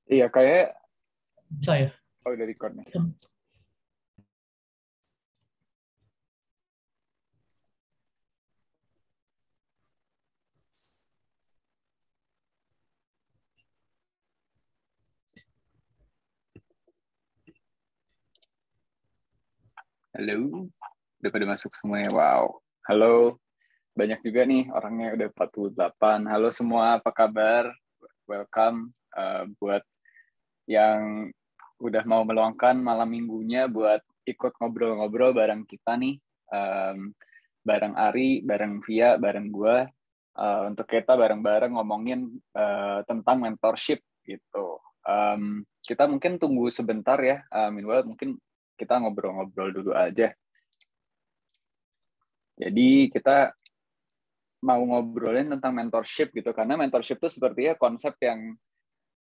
Iya, kayak Bisa ya? udah record nih. Halo, udah pada masuk semuanya. Wow. Halo, banyak juga nih orangnya udah 48. Halo semua, apa kabar? Welcome buat yang udah mau meluangkan malam minggunya buat ikut ngobrol-ngobrol bareng kita nih. Bareng Ari, bareng Via, bareng gua. Untuk kita bareng-bareng ngomongin tentang mentorship gitu. Kita mungkin tunggu sebentar ya. Meanwhile, mungkin kita ngobrol-ngobrol dulu aja. Jadi kita mau ngobrolin tentang mentorship gitu, karena mentorship itu sepertinya konsep yang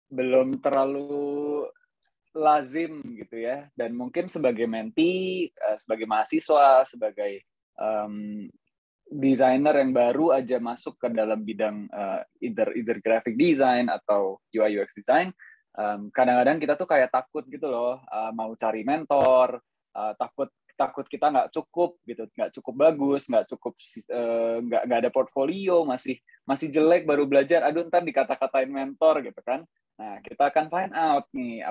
belum terlalu lazim gitu ya. Dan mungkin sebagai mentee, sebagai mahasiswa, sebagai desainer yang baru aja masuk ke dalam bidang either graphic design atau UI UX design, kadang-kadang kita tuh kayak takut gitu loh, mau cari mentor, takut kita nggak cukup gitu, nggak cukup bagus, nggak ada portfolio, masih jelek, baru belajar, aduh ntar dikata-katain mentor gitu kan. Nah, kita akan find out nih,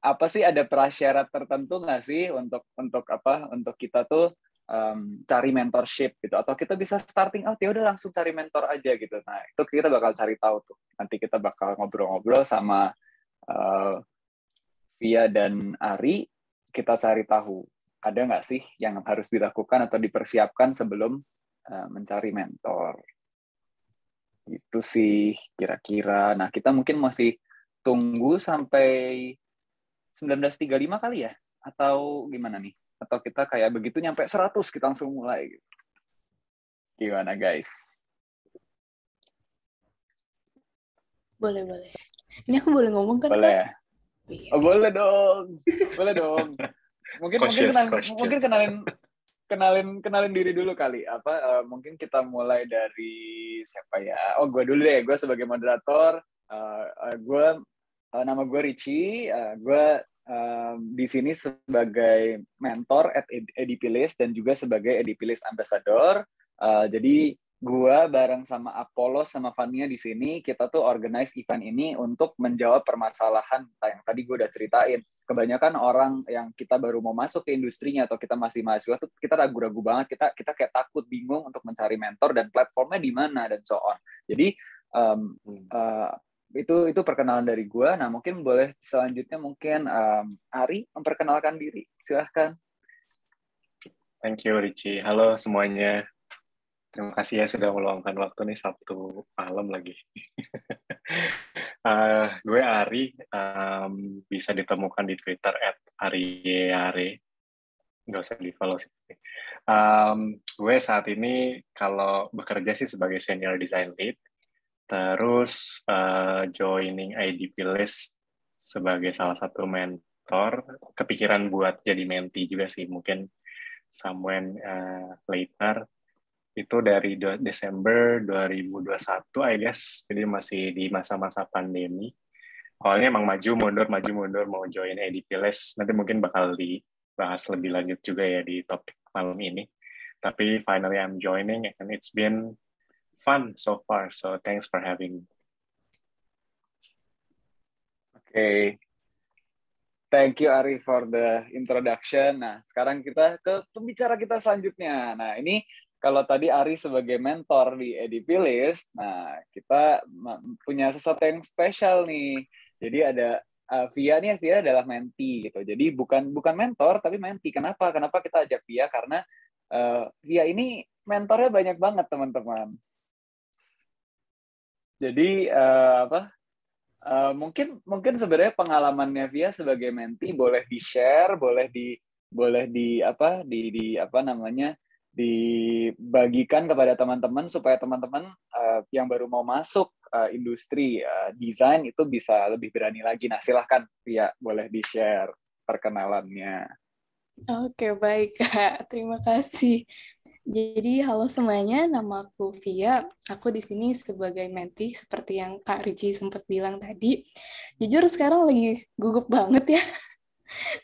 apa sih, ada prasyarat tertentu nggak sih untuk kita tuh cari mentorship gitu, atau kita bisa starting out ya udah langsung cari mentor aja gitu. Nah, itu kita bakal cari tahu tuh. Nanti kita bakal ngobrol-ngobrol sama uh, Via dan Ari, kita cari tahu ada nggak sih yang harus dilakukan atau dipersiapkan sebelum mencari mentor. Itu sih kira-kira. Nah, kita mungkin masih tunggu sampai 19.35 kali ya? Atau gimana nih? Atau kita kayak begitu nyampe 100 kita langsung mulai gitu. Gimana guys? Boleh. Ini aku boleh ngomong kan, Kak? Boleh ya? Iya. Oh, boleh dong. Boleh dong. Mungkin kenalin diri dulu kali. Mungkin kita mulai dari siapa ya? Oh, gue dulu deh. Gue sebagai moderator. Nama gue Richie. Gue di sini sebagai mentor at Edipilis dan juga sebagai Edipilis Ambassador. Jadi gue bareng sama Apollo sama Fania di sini, kita tuh organize event ini untuk menjawab permasalahan yang tadi gue udah ceritain. Kebanyakan orang yang kita baru mau masuk ke industrinya atau kita masih mahasiswa tuh kita ragu-ragu banget, kita kayak takut, bingung untuk mencari mentor dan platformnya di mana dan so on. Jadi itu perkenalan dari gue. Nah, mungkin boleh selanjutnya mungkin Ari memperkenalkan diri, silahkan. Thank you Richie. Halo semuanya. Terima kasih ya sudah meluangkan waktu nih Sabtu malam lagi. Gue Ari, bisa ditemukan di Twitter @ariyare. Nggak usah di-follow sih. Gue saat ini kalau bekerja sih sebagai senior design lead, terus joining IDP List sebagai salah satu mentor. Kepikiran buat jadi mentee juga sih, mungkin somewhere later. Itu dari Desember 2021, I guess. Jadi masih di masa-masa pandemi. Awalnya emang maju mundur, mau join ADP List. Nanti mungkin bakal dibahas lebih lanjut juga ya di topik malam ini. Tapi finally I'm joining and it's been fun so far. So thanks for having me. Okay. Thank you Ari for the introduction. Nah, sekarang kita ke pembicara kita selanjutnya. Nah, ini kalau tadi Ari sebagai mentor di EDP List, nah kita punya sesuatu yang spesial nih. Jadi ada Via nih, Via adalah mentee gitu. Jadi bukan mentor tapi mentee. Kenapa kita ajak Via? Karena Via ini mentornya banyak banget teman-teman. Jadi mungkin sebenarnya pengalamannya Via sebagai mentee boleh di-share, boleh dibagikan kepada teman-teman supaya teman-teman yang baru mau masuk industri desain itu bisa lebih berani lagi. Nah, silahkan Via, boleh di-share perkenalannya. Oke, baik Kak. Terima kasih. Jadi, halo semuanya, nama aku Via. Aku di sini sebagai mentee, seperti yang Kak Ricci sempat bilang tadi. Jujur sekarang lagi gugup banget ya.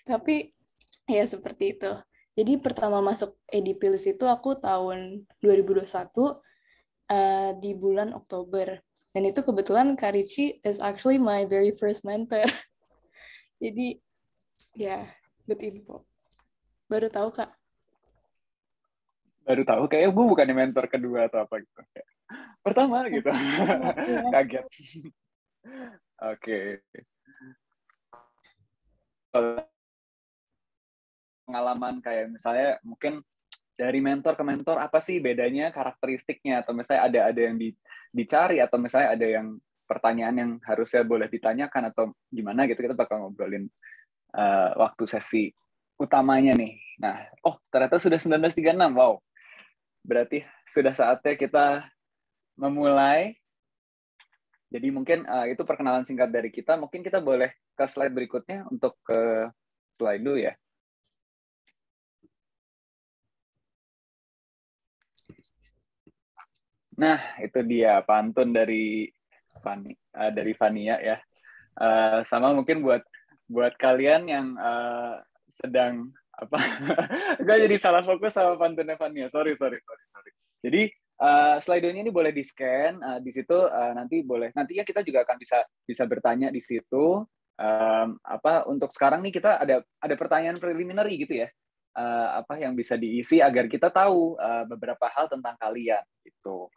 Tapi ya seperti itu. Jadi pertama masuk EDPLS itu aku tahun 2021 di bulan Oktober. Dan itu kebetulan Kak Ricci is actually my very first mentor. Jadi ya, good info. Baru tahu Kak. Baru tahu, kayaknya gue bukan mentor kedua atau apa gitu. Pertama gitu. Kaget. Oke. Pengalaman kayak misalnya mungkin dari mentor ke mentor apa sih bedanya karakteristiknya, atau misalnya ada yang dicari, atau misalnya ada yang pertanyaan yang harusnya boleh ditanyakan atau gimana gitu, kita bakal ngobrolin waktu sesi utamanya nih. Nah, ternyata sudah 19.36. Wow. Berarti sudah saatnya kita memulai. Jadi mungkin itu perkenalan singkat dari kita. Mungkin kita boleh ke slide berikutnya untuk ke slide dulu ya. Nah, itu dia pantun dari Vania ya. Sama mungkin buat kalian yang sedang apa? Gue jadi salah fokus sama pantunnya Vania. Sorry. Jadi slide-nya ini boleh di-scan di situ, nantinya kita juga akan bisa bertanya di situ. Untuk sekarang nih kita ada pertanyaan preliminary gitu ya. Apa yang bisa diisi agar kita tahu beberapa hal tentang kalian gitu.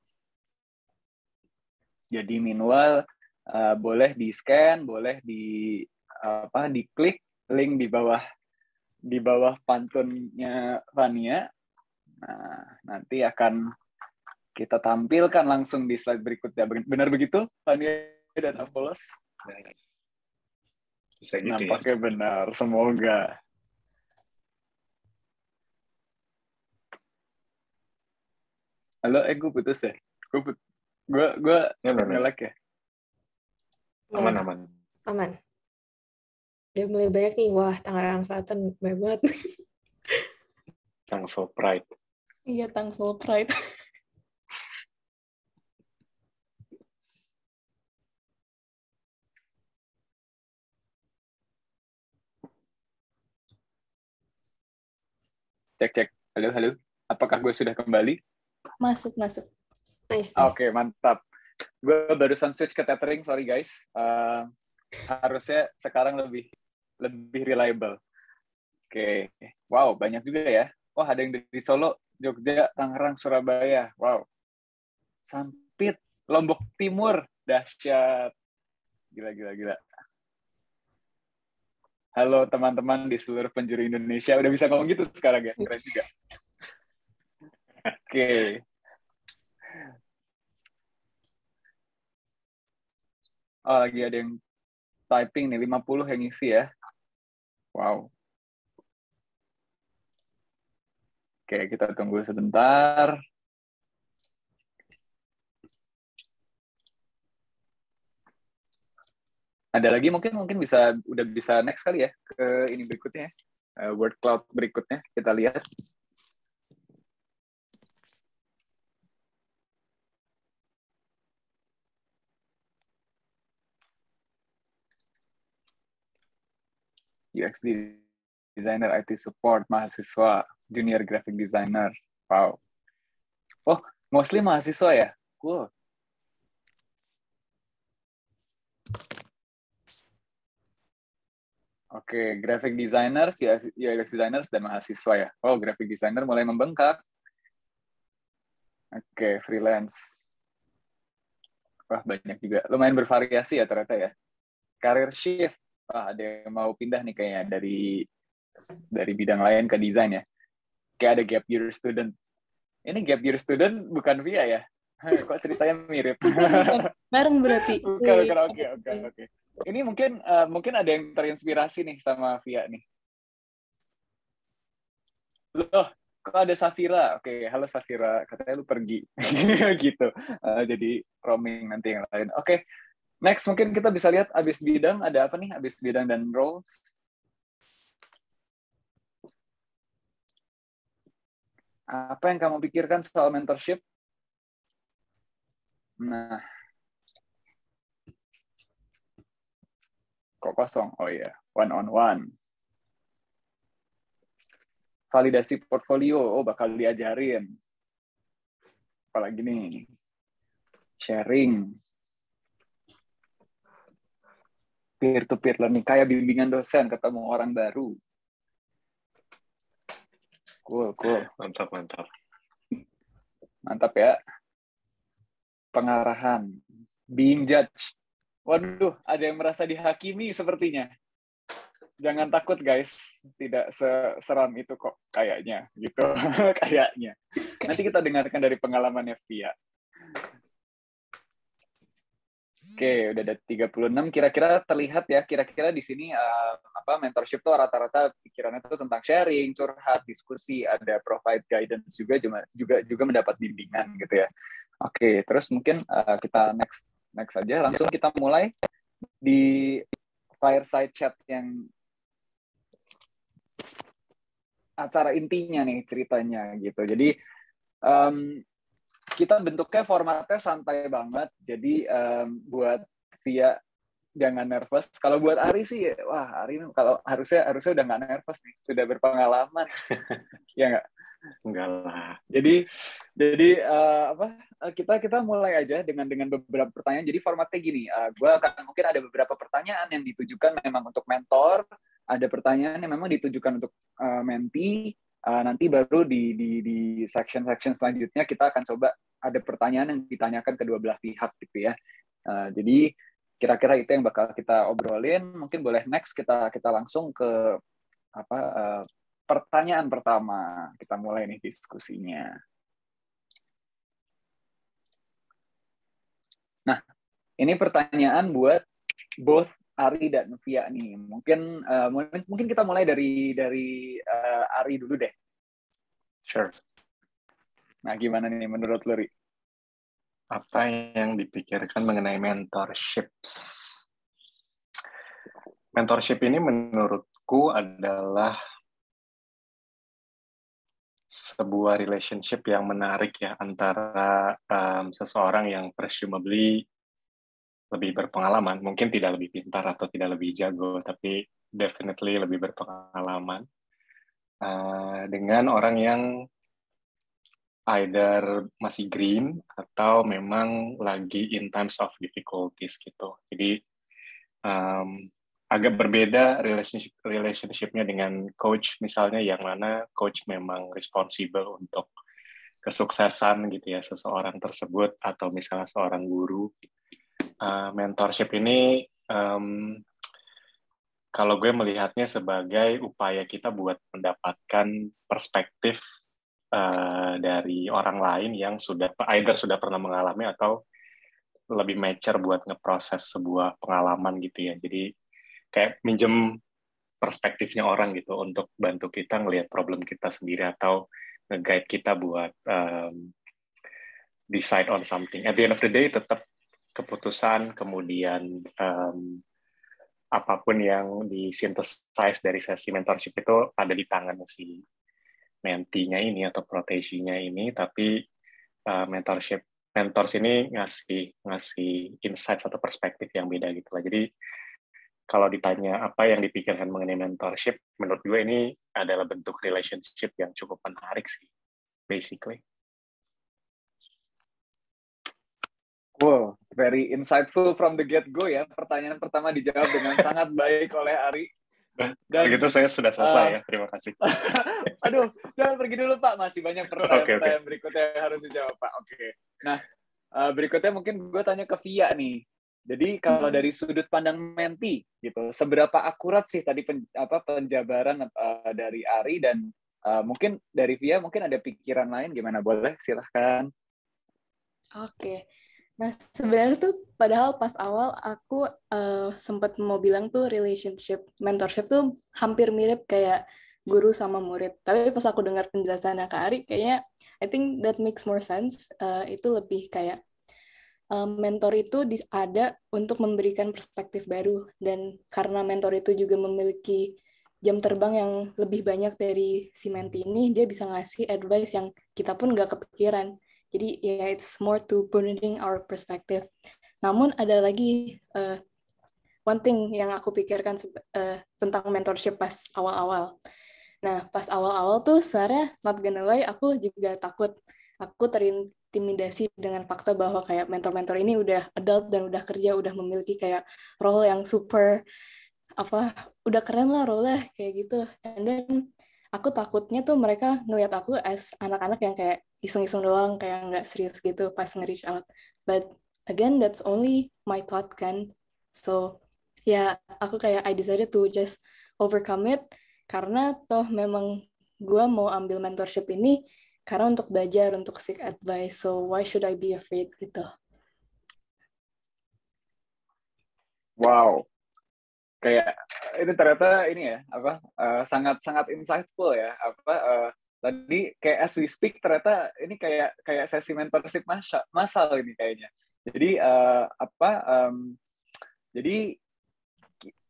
Jadi minimal boleh di-scan, boleh diklik link di bawah pantunnya Vania. Nah, nanti akan kita tampilkan langsung di slide berikutnya. Benar begitu, Vania dan Apollos? Bisa gitu. Nampaknya ya. Benar, semoga. Halo, gue putus ya? Gue nge-lag ya? Aman. Udah mulai banyak nih. Wah, Tangerang Selatan banyak banget. Tangsel Pride. Iya, Tangsel Pride. Cek. Halo. Apakah gue sudah kembali? Masuk. Nice. Oke, mantap. Gue barusan switch ke tethering, sorry guys. Harusnya sekarang lebih reliable. Oke. Wow, banyak juga ya. Wah, ada yang dari Solo, Jogja, Tangerang, Surabaya. Wow. Sampit, Lombok Timur. Dahsyat. Gila. Halo teman-teman di seluruh penjuru Indonesia. Udah bisa ngomong gitu sekarang ya? Keren juga. Oke. Lagi ada yang typing nih, 50 yang isi ya. Wow. Oke, kita tunggu sebentar. Ada lagi mungkin udah bisa next kali ya ke ini berikutnya, word cloud berikutnya kita lihat. UX designer, IT support, mahasiswa, junior graphic designer. Wow. Oh, mostly mahasiswa ya? Cool. Oke, graphic designers, UX designers, dan mahasiswa ya. Oh, graphic designer mulai membengkak. Oke, freelance. Wah, banyak juga. Lumayan bervariasi ya ternyata ya. Career shift. Wah, ada yang mau pindah nih kayaknya dari bidang lain ke desain ya. Kayak ada gap year student. Ini gap year student bukan Via ya? Kok ceritanya mirip? Bareng berarti. Bukan. Oke. Ini mungkin ada yang terinspirasi nih sama Via nih. Loh, kok ada Safira? Oke, halo Safira. Katanya lu pergi. Gitu. Jadi roaming nanti yang lain. Oke. Next, mungkin kita bisa lihat abis bidang, ada apa nih? Abis bidang dan role. Apa yang kamu pikirkan soal mentorship? Nah, Kok kosong? Oh iya, one on one. Validasi portfolio, oh bakal diajarin. Apalagi nih, sharing. Peer-to-peer learning, kayak bimbingan dosen, ketemu orang baru. Cool. Mantap. Mantap ya. Pengarahan. Being judged. Waduh, ada yang merasa dihakimi sepertinya. Jangan takut guys, tidak seseram itu kok kayaknya gitu. Kayaknya. Nanti kita dengarkan dari pengalamannya Via. Oke, udah ada 36. Kira-kira terlihat ya, kira-kira di sini mentorship tuh rata-rata pikirannya tuh tentang sharing, curhat, diskusi, ada provide guidance juga mendapat bimbingan gitu ya. Oke, terus mungkin kita next aja, langsung kita mulai di fireside chat yang acara intinya nih ceritanya gitu. Jadi kita bentuknya formatnya santai banget. Jadi buat Via jangan nervous. Kalau buat Ari sih, wah Ari kalau harusnya udah nggak nervous nih, sudah berpengalaman. Ya nggak? Enggak lah. Jadi kita mulai aja dengan beberapa pertanyaan. Jadi formatnya gini, gue akan mungkin ada beberapa pertanyaan yang ditujukan memang untuk mentor, ada pertanyaan yang memang ditujukan untuk mentee. Nanti baru di section selanjutnya kita akan coba ada pertanyaan yang ditanyakan kedua belah pihak gitu ya. Jadi kira-kira itu yang bakal kita obrolin. Mungkin boleh next kita langsung ke pertanyaan pertama. Kita mulai nih diskusinya. Nah, ini pertanyaan buat both Ari dan Via nih. Mungkin kita mulai dari Ari dulu deh. Sure. Nah, gimana nih menurut lu, Ri? Apa yang dipikirkan mengenai mentorships? Mentorship ini menurutku adalah sebuah relationship yang menarik ya antara seseorang yang presumably lebih berpengalaman, mungkin tidak lebih pintar atau tidak lebih jago, tapi definitely lebih berpengalaman, dengan orang yang either masih green atau memang lagi in times of difficulties gitu. Jadi agak berbeda relationship-nya dengan coach misalnya, yang mana coach memang responsible untuk kesuksesan gitu ya seseorang tersebut, atau misalnya seorang guru. Mentorship ini kalau gue melihatnya sebagai upaya kita buat mendapatkan perspektif dari orang lain yang sudah pernah mengalami atau lebih mature buat ngeproses sebuah pengalaman gitu ya. Jadi kayak minjem perspektifnya orang gitu untuk bantu kita ngelihat problem kita sendiri atau nge-guide kita buat decide on something. At the end of the day tetap keputusan, kemudian apapun yang disynthesize dari sesi mentorship itu ada di tangan si mentee-nya ini atau protege-nya ini, tapi mentors ini ngasih insights atau perspektif yang beda gitu lah. Jadi kalau ditanya apa yang dipikirkan mengenai mentorship, menurut gue ini adalah bentuk relationship yang cukup menarik sih, basically. Wow, very insightful from the get-go ya. Pertanyaan pertama dijawab dengan sangat baik oleh Ari. Dan gitu saya sudah selesai ya, terima kasih. Aduh, jangan pergi dulu Pak, masih banyak pertanyaan berikutnya yang harus dijawab Pak. Oke. Nah, berikutnya mungkin gue tanya ke Via nih. Jadi kalau dari sudut pandang mentee gitu, seberapa akurat sih tadi penjabaran dari Ari, dan mungkin dari Via mungkin ada pikiran lain, gimana, boleh silahkan. Oke. Nah, sebenarnya tuh padahal pas awal aku sempat mau bilang tuh mentorship tuh hampir mirip kayak guru sama murid. Tapi pas aku dengar penjelasannya Kak Ari, kayaknya I think that makes more sense. Itu lebih kayak mentor itu ada untuk memberikan perspektif baru. Dan karena mentor itu juga memiliki jam terbang yang lebih banyak dari si mentee ini, dia bisa ngasih advice yang kita pun nggak kepikiran. Jadi ya it's more to broadening our perspective. Namun ada lagi one thing yang aku pikirkan tentang mentorship pas awal-awal. Nah, pas awal-awal tuh sebenarnya not gonna lie, aku juga takut. Aku terintimidasi dengan fakta bahwa kayak mentor-mentor ini udah adult dan udah kerja, udah memiliki kayak role yang super udah keren lah role kayak gitu. And then aku takutnya tuh mereka ngelihat aku as anak-anak yang kayak iseng-iseng doang, kayak nggak serius gitu pas nge-reach out. But again, that's only my thought kan. So ya aku kayak I decided to just overcome it karena toh memang gue mau ambil mentorship ini karena untuk belajar, untuk seek advice. So why should I be afraid gitu. Wow, kayak itu ternyata ini ya sangat insightful ya tadi kayak as we speak ternyata ini kayak sesi mentorship massal ini kayaknya. Jadi jadi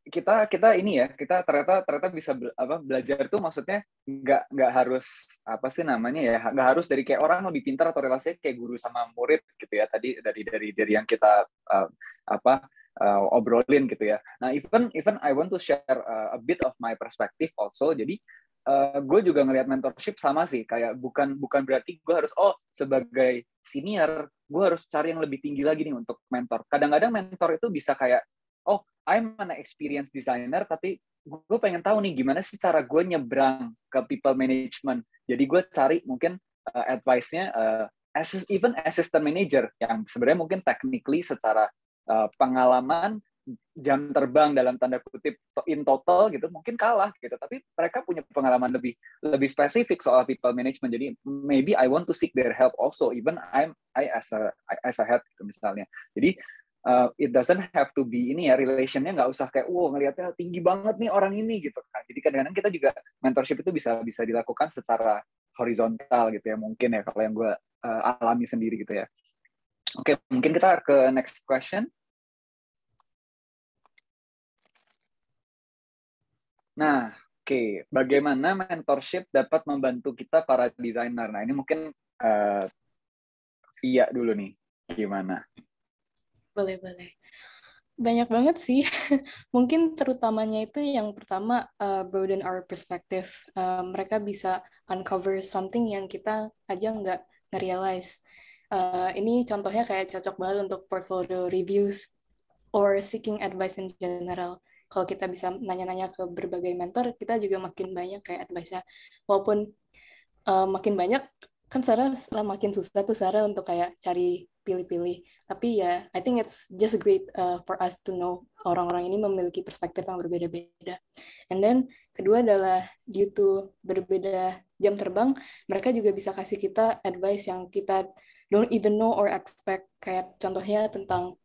kita ini ya kita ternyata bisa belajar tuh maksudnya nggak harus apa sih namanya ya nggak harus dari kayak orang lebih pintar atau relasinya kayak guru sama murid gitu ya tadi dari yang kita obrolin gitu ya. Nah, even I want to share a bit of my perspective also. Jadi gue juga ngelihat mentorship sama sih, kayak bukan berarti gue harus sebagai senior gue harus cari yang lebih tinggi lagi nih untuk mentor. Kadang-kadang mentor itu bisa kayak I'm an experienced designer tapi gue pengen tahu nih gimana sih cara gue nyebrang ke people management. Jadi gue cari mungkin advice-nya even assistant manager yang sebenarnya mungkin technically secara pengalaman jam terbang dalam tanda kutip in total gitu mungkin kalah gitu tapi mereka punya pengalaman lebih spesifik soal people management jadi maybe I want to seek their help also even I as a head gitu misalnya jadi it doesn't have to be ini ya relationnya nggak usah kayak ngelihatnya tinggi banget nih orang ini gitu kan jadi kadang-kadang kita juga mentorship itu bisa dilakukan secara horizontal gitu ya mungkin ya kalau yang gue alami sendiri gitu ya. Oke, mungkin kita ke next question. Nah, oke. Bagaimana mentorship dapat membantu kita para desainer? Nah, ini mungkin Via dulu nih. Gimana? Boleh. Banyak banget sih. Mungkin terutamanya itu yang pertama, broaden our perspective. Mereka bisa uncover something yang kita aja nggak nge-realize. Ini contohnya kayak cocok banget untuk portfolio reviews or seeking advice in general. Kalau kita bisa nanya-nanya ke berbagai mentor, kita juga makin banyak kayak advice-nya. Walaupun makin banyak, kan secara makin susah tuh Sarah untuk kayak cari pilih-pilih. Tapi ya, I think it's just great for us to know orang-orang ini memiliki perspektif yang berbeda-beda. And then, kedua adalah due to berbeda jam terbang, mereka juga bisa kasih kita advice yang kita don't even know or expect. Kayak contohnya tentang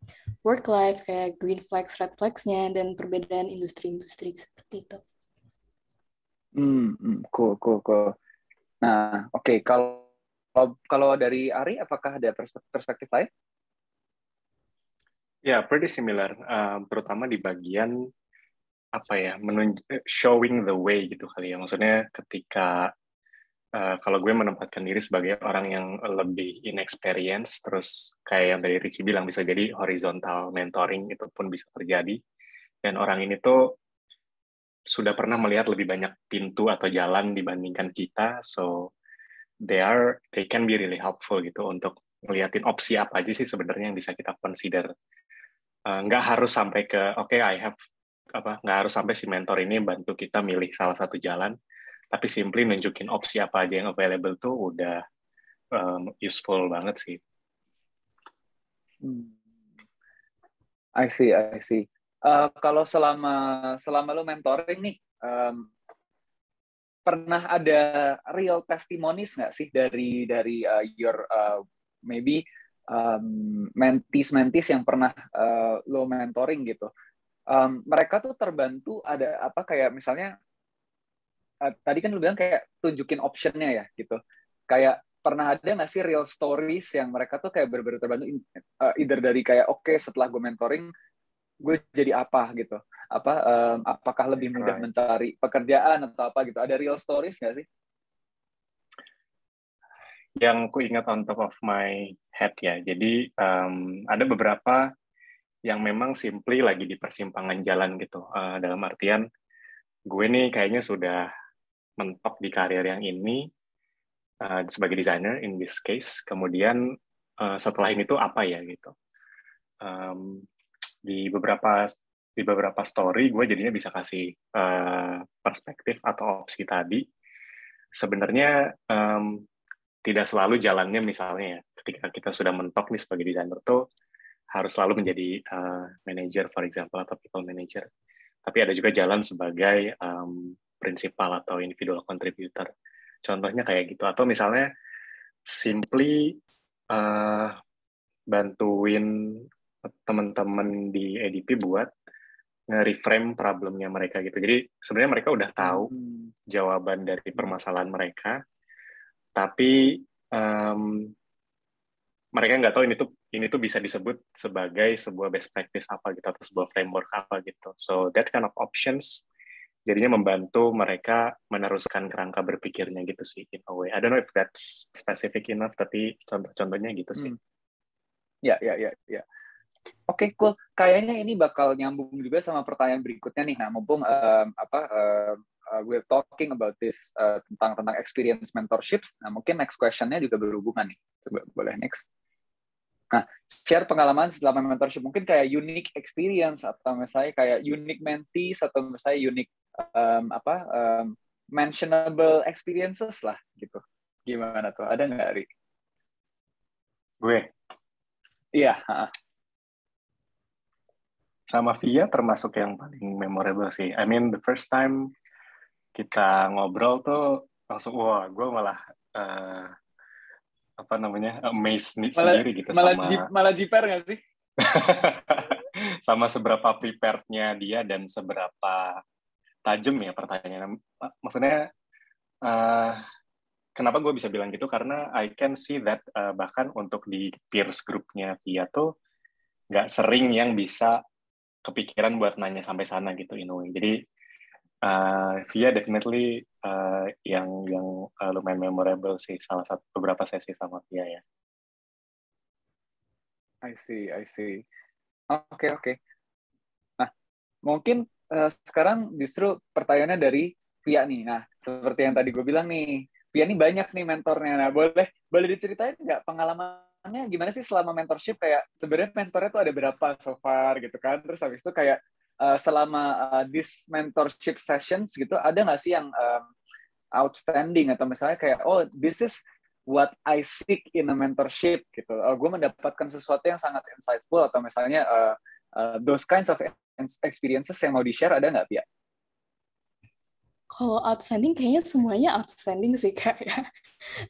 work life, kayak green flags, red flags-nya, dan perbedaan industri-industri seperti itu. Cool. Nah, oke. Kalau dari Ari, apakah ada perspektif lain? Ya, pretty similar. Terutama di bagian showing the way gitu kali ya. Maksudnya ketika kalau gue menempatkan diri sebagai orang yang lebih inexperience, terus kayak yang dari Richie bilang bisa jadi horizontal mentoring itu pun bisa terjadi. Dan orang ini tuh sudah pernah melihat lebih banyak pintu atau jalan dibandingkan kita, so they can be really helpful gitu untuk ngeliatin opsi apa aja sih sebenarnya yang bisa kita consider. Nggak harus sampai ke nggak harus sampai si mentor ini bantu kita milih salah satu jalan, tapi simply nunjukin opsi apa aja yang available tuh udah useful banget sih. I see. Kalau selama lo mentoring nih, pernah ada real testimonies nggak sih dari your maybe mentees yang pernah lo mentoring gitu? Mereka tuh terbantu ada apa kayak misalnya tadi kan lo bilang kayak tunjukin optionnya ya gitu. Kayak pernah ada nggak sih real stories yang mereka tuh kayak bener-bener terbantu either dari kayak setelah gue mentoring gue jadi apa gitu apakah lebih mudah mencari pekerjaan atau apa gitu ada real stories nggak sih? Yang ku ingat on top of my head ya jadi ada beberapa yang memang simply lagi di persimpangan jalan gitu. Dalam artian, gue nih kayaknya sudah mentok di karir yang ini sebagai desainer in this case. Kemudian setelah ini tuh apa ya gitu. Di beberapa story gue jadinya bisa kasih perspektif atau opsi tadi. Sebenarnya tidak selalu jalannya misalnya ya, ketika kita sudah mentok nih sebagai desainer tuh harus selalu menjadi manager for example atau people manager. Tapi ada juga jalan sebagai principal atau individual contributor. Contohnya kayak gitu. Atau misalnya simply bantuin teman-teman di EDP buat nge-reframe problemnya mereka gitu. Jadi sebenarnya mereka udah tahu jawaban dari permasalahan mereka, tapi mereka nggak tahu ini tuh bisa disebut sebagai sebuah best practice apa gitu, atau sebuah framework apa gitu. So that kind of options jadinya membantu mereka meneruskan kerangka berpikirnya gitu sih, in a way. I don't know if that's specific enough, tapi contoh-contohnya gitu sih. Ya. Oke, cool. Kayaknya ini bakal nyambung juga sama pertanyaan berikutnya nih. Nah, mumpung we're talking about this tentang experience mentorships. Nah, mungkin next question-nya juga berhubungan nih. Coba boleh next. Nah, share pengalaman selama mentorship. Mungkin kayak unique experience atau misalnya kayak unique mentees atau misalnya unique mentionable experiences lah gitu. Gimana tuh? Ada nggak, Ri? Gue? Iya. Sama Via termasuk yang paling memorable sih. I mean, the first time kita ngobrol tuh langsung, wah, gue malah amazed sendiri gitu malah jiper nggak sih? sama seberapa prepared-nya dia dan seberapa tajam ya pertanyaannya. Maksudnya kenapa gue bisa bilang gitu, karena I can see that bahkan untuk di peers group-nya Via tuh nggak sering yang bisa kepikiran buat nanya sampai sana gitu, in a way. Jadi Via definitely yang lumayan memorable sih, salah satu beberapa sesi sama Via ya. I see. Oke. Nah, mungkin sekarang justru pertanyaannya dari Via nih. Nah, seperti yang tadi gue bilang nih, Via nih banyak nih mentornya. Nah, boleh diceritain nggak pengalamannya gimana sih selama mentorship? Kayak sebenarnya mentornya tuh ada berapa so far gitu kan? Terus habis itu kayak selama this mentorship sessions gitu, ada nggak sih yang outstanding atau misalnya kayak this is what I seek in a mentorship gitu. Gue mendapatkan sesuatu yang sangat insightful atau misalnya those kinds of experiences yang mau di-share, ada nggak, Pia? Kalau outstanding, kayaknya semuanya outstanding sih, Kak.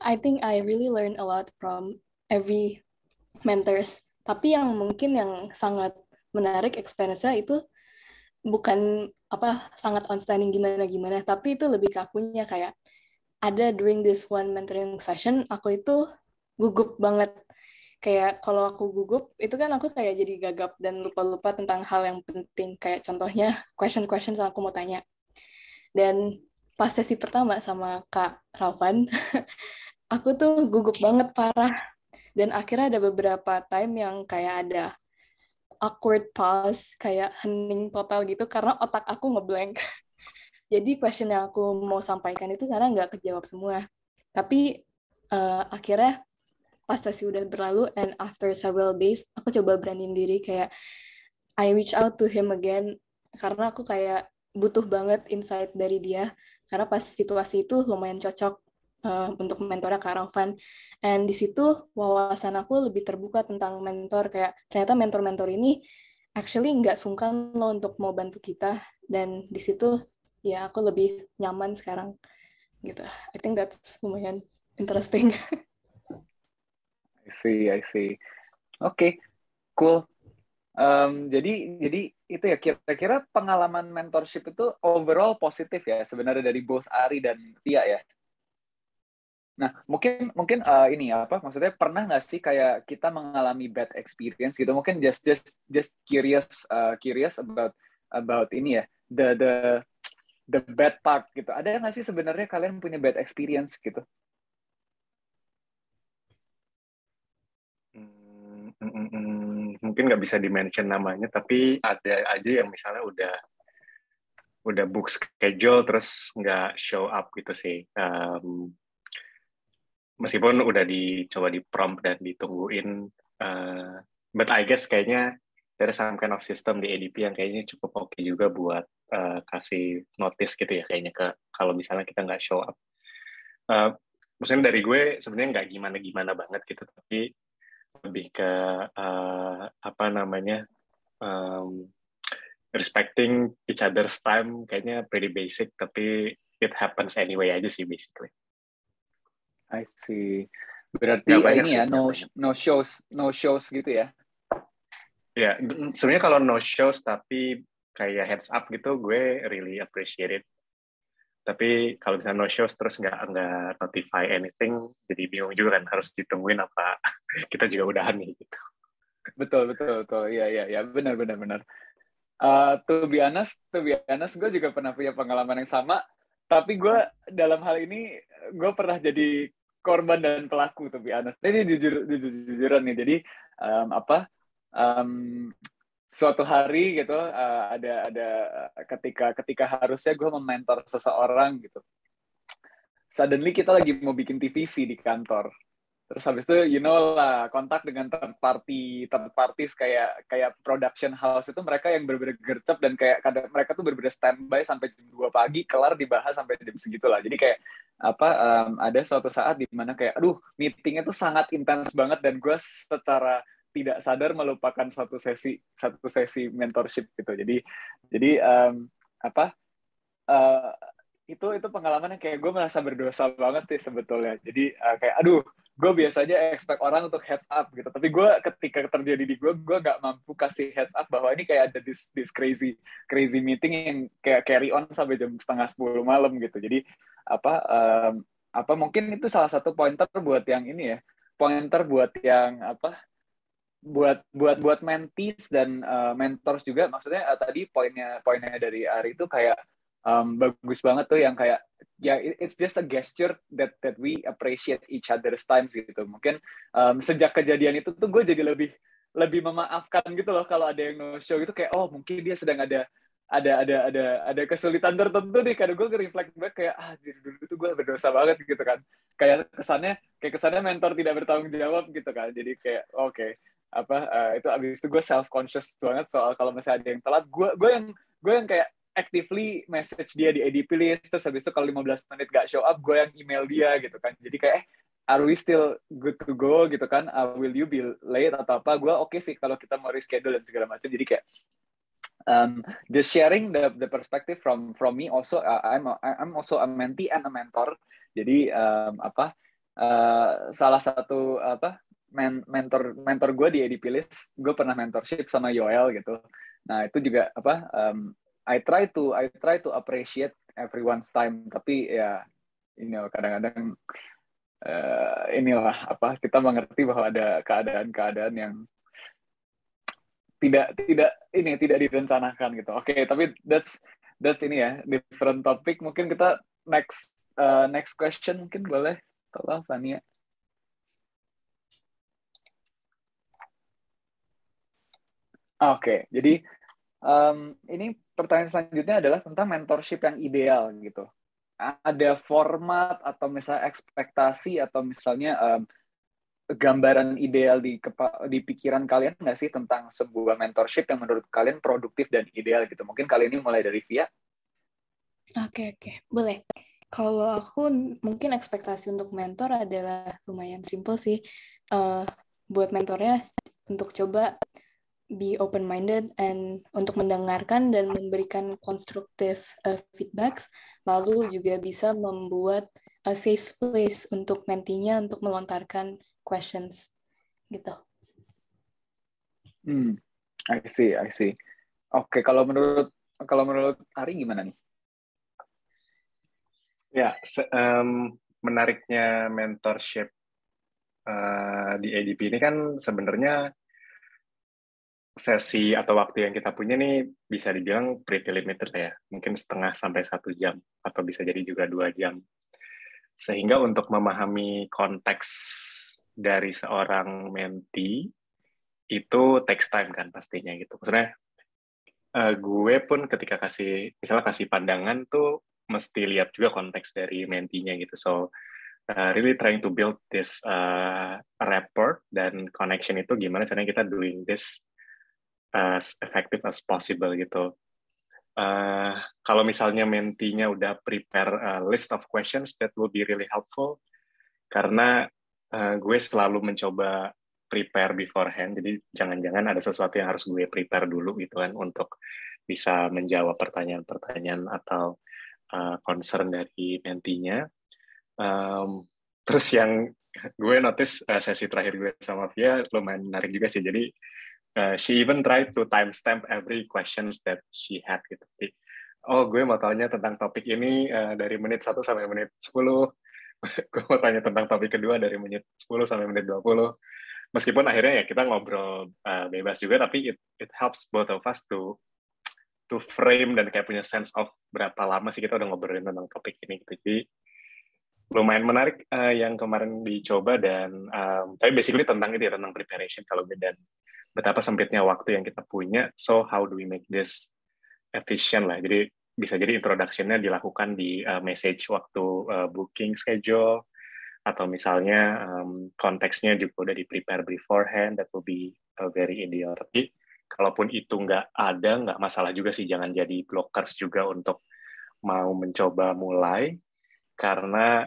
I think I really learn a lot from every mentors. Tapi yang mungkin yang sangat menarik experience-nya itu bukan sangat outstanding gimana-gimana, tapi itu lebih ke akunya. Kayak ada during this one mentoring session, aku itu gugup banget. Kayak kalau aku gugup, itu kan aku kayak jadi gagap dan lupa-lupa tentang hal yang penting. Kayak contohnya question yang aku mau tanya. Dan pas sesi pertama sama Kak Ravan, aku tuh gugup banget parah. Dan akhirnya ada beberapa time yang kayak ada awkward pause, kayak hening total gitu, karena otak aku ngeblank. Jadi question yang aku mau sampaikan itu karena nggak kejawab semua. Tapi akhirnya pas sesi udah berlalu, and after several days, aku coba beraniin diri kayak I reach out to him again, karena aku kayak butuh banget insight dari dia, karena pas situasi itu lumayan cocok untuk mentornya Kak Ravan. And di situ wawasan aku lebih terbuka tentang mentor, kayak ternyata mentor-mentor ini actually nggak sungkan loh untuk mau bantu kita, dan di situ ya aku lebih nyaman sekarang gitu. I think that's lumayan interesting. I see. Oke, cool. Jadi itu ya, kira-kira pengalaman mentorship itu overall positif ya sebenarnya dari both Ari dan Tia ya. Nah, mungkin ini maksudnya pernah nggak sih kayak kita mengalami bad experience gitu? Mungkin just curious about ini ya, the bad part gitu. Ada nggak sih sebenarnya kalian punya bad experience gitu? mungkin nggak bisa di-mention namanya, tapi ada aja yang misalnya udah book schedule terus nggak show up gitu sih. Meskipun udah dicoba di prompt dan ditungguin, but I guess kayaknya there is some kind of system di ADP yang kayaknya cukup oke juga buat kasih notice gitu ya, kayaknya kalau misalnya kita nggak show up. Maksudnya dari gue sebenarnya nggak gimana-gimana banget gitu, tapi lebih ke apa namanya, respecting each other's time, kayaknya pretty basic, tapi it happens anyway aja sih basically. I see. Berarti Nggak banyak ini sih, ya, nggak banyak. no shows gitu ya? Ya, sebenarnya kalau no shows tapi kayak heads up gitu, gue really appreciate it. Tapi kalau misalnya no shows terus nggak notify anything, jadi bingung juga kan, harus ditungguin apa kita juga udahan nih gitu. Betul. Iya, benar. To be honest, gue juga pernah punya pengalaman yang sama. Tapi gue dalam hal ini, gue pernah jadi korban dan pelaku, to be honest. Ini jujuran nih. Jadi suatu hari gitu, ada ketika harusnya gue mementor seseorang gitu. Suddenly kita lagi mau bikin TVC di kantor. Terus habis itu, lah, kontak dengan third parties kayak production house itu, mereka yang berbeda gercep dan kayak kadang mereka tuh berbeda standby sampai jam 2 pagi, kelar dibahas sampai jam segitu lah. Jadi kayak ada suatu saat di mana kayak meetingnya tuh sangat intens banget dan gue secara tidak sadar melupakan satu sesi mentorship gitu. Jadi itu pengalaman yang kayak gue merasa berdosa banget sih sebetulnya. Jadi kayak gue biasanya expect orang untuk heads up gitu, tapi gue ketika terjadi di gue nggak mampu kasih heads up bahwa ini kayak ada this crazy meeting yang kayak carry on sampai jam 9:30 malam gitu. Jadi mungkin itu salah satu pointer buat yang ini ya, buat mentees dan mentors juga. Maksudnya tadi poinnya dari Ari itu kayak bagus banget tuh, yang kayak ya it's just a gesture that we appreciate each other's times gitu. Mungkin sejak kejadian itu tuh gue jadi lebih memaafkan gitu loh kalau ada yang no show gitu, kayak mungkin dia sedang ada kesulitan tertentu nih. Kadang gue reflect back kayak dulu tuh gue berdosa banget gitu kan, kayak kesannya mentor tidak bertanggung jawab gitu kan. Jadi kayak itu abis itu gue self conscious banget soal kalau misalnya ada yang telat, gue yang kayak actively message dia di ADP list. Terus habis itu kalau 15 menit gak show up, gue yang email dia gitu kan. Jadi kayak are we still good to go gitu kan, will you be late atau apa. Gue oke sih kalau kita mau reschedule dan segala macam. Jadi kayak just sharing the perspective from me also. I'm also a mentee and a mentor. Jadi salah satu mentor gue di ADP list, gue pernah mentorship sama Yoel gitu. Nah itu juga I try to appreciate everyone's time, tapi ya kadang-kadang kita mengerti bahwa ada keadaan-keadaan yang tidak direncanakan gitu. Oke, tapi that's ini ya, different topic. Mungkin kita next question mungkin boleh, tolong Fania. Oke, jadi ini pertanyaan selanjutnya adalah tentang mentorship yang ideal gitu. Ada format atau misalnya ekspektasi atau misalnya gambaran ideal di pikiran kalian nggak sih tentang sebuah mentorship yang menurut kalian produktif dan ideal gitu? Mungkin kali ini mulai dari Via. Oke, boleh. Kalau aku mungkin ekspektasi untuk mentor adalah lumayan simple sih. Buat mentornya untuk coba be open-minded and untuk mendengarkan dan memberikan constructive feedbacks, lalu juga bisa membuat a safe place untuk mentinya untuk melontarkan questions gitu. I see. Oke, kalau menurut Ari gimana nih? Ya, menariknya mentorship di ADP ini kan sebenarnya sesi atau waktu yang kita punya nih bisa dibilang pretty limited ya, mungkin setengah sampai 1 jam atau bisa jadi juga 2 jam. Sehingga untuk memahami konteks dari seorang mentee itu takes time kan pastinya gitu. Maksudnya gue pun ketika misalnya kasih pandangan tuh mesti lihat juga konteks dari mentinya gitu. So really trying to build this rapport dan connection itu gimana caranya kita doing this as effective as possible gitu. Kalau misalnya mentinya udah prepare a list of questions, that will be really helpful karena gue selalu mencoba prepare beforehand, jadi jangan-jangan ada sesuatu yang harus gue prepare dulu gitu kan untuk bisa menjawab pertanyaan-pertanyaan atau concern dari mentinya. Terus yang gue notice sesi terakhir gue sama Via lumayan menarik juga sih, jadi she even tried to timestamp every questions that she had gitu. Jadi, gue mau tanya tentang topik ini dari menit 1 sampai menit 10. Gue mau tanya tentang topik kedua dari menit 10 sampai menit 20. Meskipun akhirnya ya kita ngobrol bebas juga, tapi it helps both of us to frame dan kayak punya sense of berapa lama sih kita udah ngobrolin tentang topik ini gitu. Jadi lumayan menarik yang kemarin dicoba dan tapi basically tentang itu ya, tentang preparation kalau dan betapa sempitnya waktu yang kita punya. So how do we make this efficient lah. Jadi bisa jadi introduction-nya dilakukan di message waktu booking schedule, atau misalnya konteksnya juga udah di-prepare beforehand, that will be very ideal. Tapi kalaupun itu nggak masalah juga sih, jangan jadi blockers juga untuk mau mencoba mulai, karena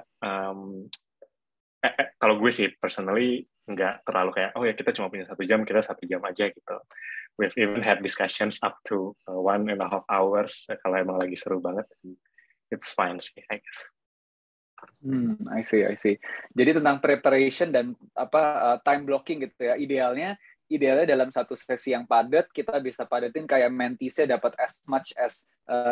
kalau gue sih personally nggak terlalu kayak, oh ya kita cuma punya 1 jam, kita 1 jam aja gitu. We've even had discussions up to 1.5 hours, kalau emang lagi seru banget, it's fine sih, I guess. I see. Jadi tentang preparation dan time blocking gitu ya. Idealnya dalam satu sesi yang padat kita bisa padatin kayak menteesnya dapat as much as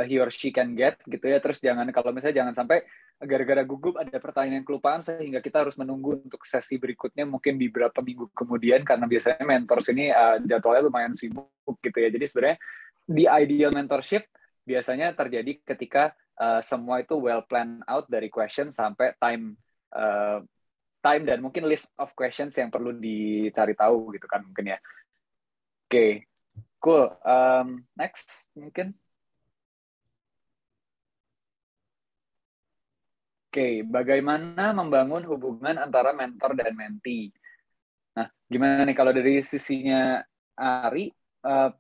he or she can get gitu ya. Terus kalau misalnya jangan sampai gara-gara gugup ada pertanyaan yang kelupaan sehingga kita harus menunggu untuk sesi berikutnya mungkin di beberapa minggu kemudian, karena biasanya mentors ini jadwalnya lumayan sibuk gitu ya. Jadi sebenarnya di ideal mentorship biasanya terjadi ketika semua itu well planned out dari question sampai time dan mungkin list of questions yang perlu dicari tahu gitu kan mungkin ya. Oke, cool. Next mungkin. Oke, bagaimana membangun hubungan antara mentor dan mentee? Nah, gimana nih kalau dari sisinya Ari,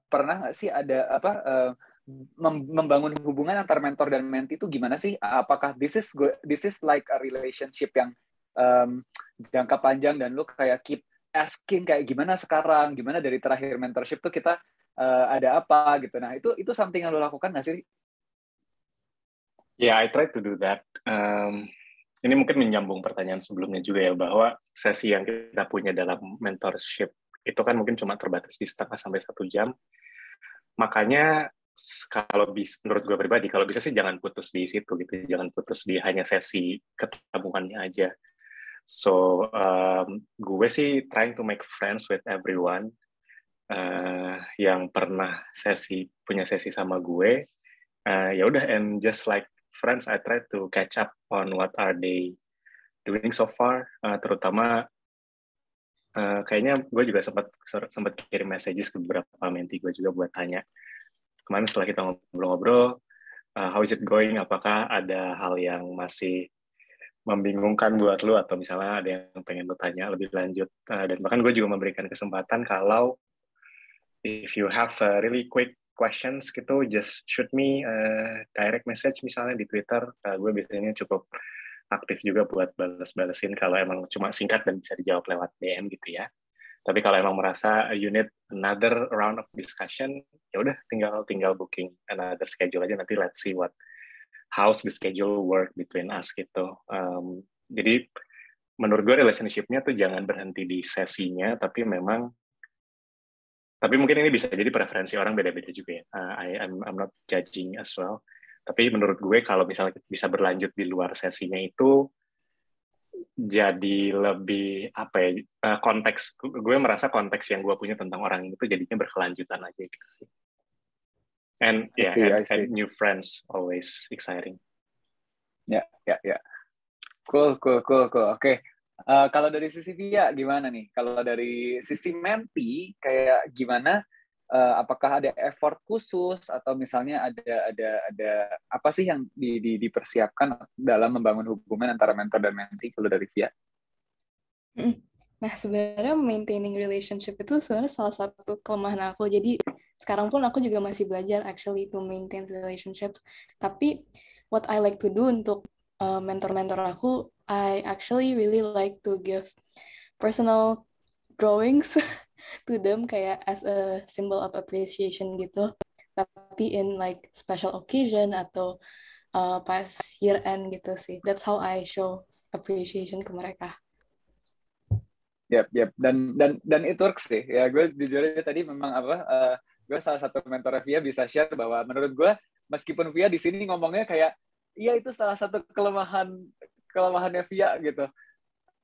pernah nggak sih ada membangun hubungan antar mentor dan mentee itu gimana sih? Apakah this is like a relationship yang jangka panjang dan lu kayak keep asking kayak gimana sekarang, gimana dari terakhir mentorship tuh kita ada apa gitu. Nah, itu something yang lu lakukan nggak sih? Yeah, I try to do that. Ini mungkin menyambung pertanyaan sebelumnya juga ya, bahwa sesi yang kita punya dalam mentorship itu kan mungkin cuma terbatas di 0,5 sampai 1 jam. Makanya kalau menurut gue pribadi, kalau bisa sih jangan putus di situ gitu, jangan putus di hanya sesi ketemuannya aja. So gue sih trying to make friends with everyone yang pernah punya sesi sama gue. Ya udah, and just like friends, I try to catch up on what are they doing so far. Terutama kayaknya gue juga sempat kirim messages ke beberapa mentee gue juga buat tanya kemarin setelah kita ngobrol-ngobrol, how is it going? Apakah ada hal yang masih membingungkan buat lu, atau misalnya ada yang pengen lu tanya lebih lanjut. Dan bahkan gue juga memberikan kesempatan kalau if you have really quick questions gitu, just shoot me direct message misalnya di Twitter. Gue biasanya cukup aktif juga buat balesin kalau emang cuma singkat dan bisa dijawab lewat DM gitu ya. Tapi kalau emang merasa you need another round of discussion, ya udah tinggal booking another schedule aja, nanti let's see how's the schedule work between us gitu. Jadi menurut gue relationship-nya tuh jangan berhenti di sesinya, tapi mungkin ini bisa jadi preferensi orang beda-beda juga ya. I'm not judging as well. Tapi menurut gue kalau misalnya bisa berlanjut di luar sesinya itu jadi lebih konteks, gue merasa konteks yang gue punya tentang orang itu jadinya berkelanjutan aja gitu sih. And and new friends always exciting. Ya. Cool. Oke. Kalau dari sisi Via gimana nih? Kalau dari sisi Menti kayak gimana? Apakah ada effort khusus atau misalnya ada apa sih yang dipersiapkan dalam membangun hubungan antara mentor dan Menti kalau dari Via? Nah, sebenarnya maintaining relationship itu sebenarnya salah satu kelemahan aku. Jadi sekarang pun aku juga masih belajar actually to maintain relationships. Tapi what I like to do untuk mentor-mentor aku, I actually really like to give personal drawings to them kayak as a symbol of appreciation gitu. Tapi in like special occasion atau pas year end gitu sih. That's how I show appreciation ke mereka. Yap. Dan it works sih. Ya gue jujur aja tadi memang gue salah satu mentor Via bisa share bahwa menurut gue meskipun Via di sini ngomongnya kayak iya itu salah satu kelemahannya Via gitu.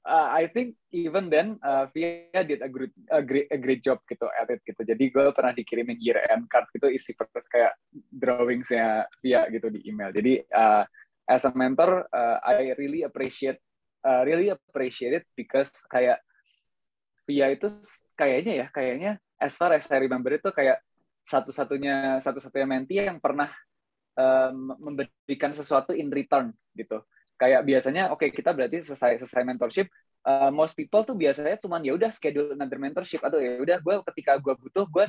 I think even then Via did a great job gitu at it gitu. Jadi gue pernah dikirimin year end card gitu isi persis kayak drawings-nya Via gitu di email. Jadi as a mentor I really appreciate it because kayak Via itu kayaknya as far as I remember itu kayak satu-satunya menti yang pernah memberikan sesuatu in return gitu. Kayak biasanya kita berarti selesai mentorship, most people tuh biasanya cuman ya udah schedule another mentorship atau ya udah ketika gue butuh gue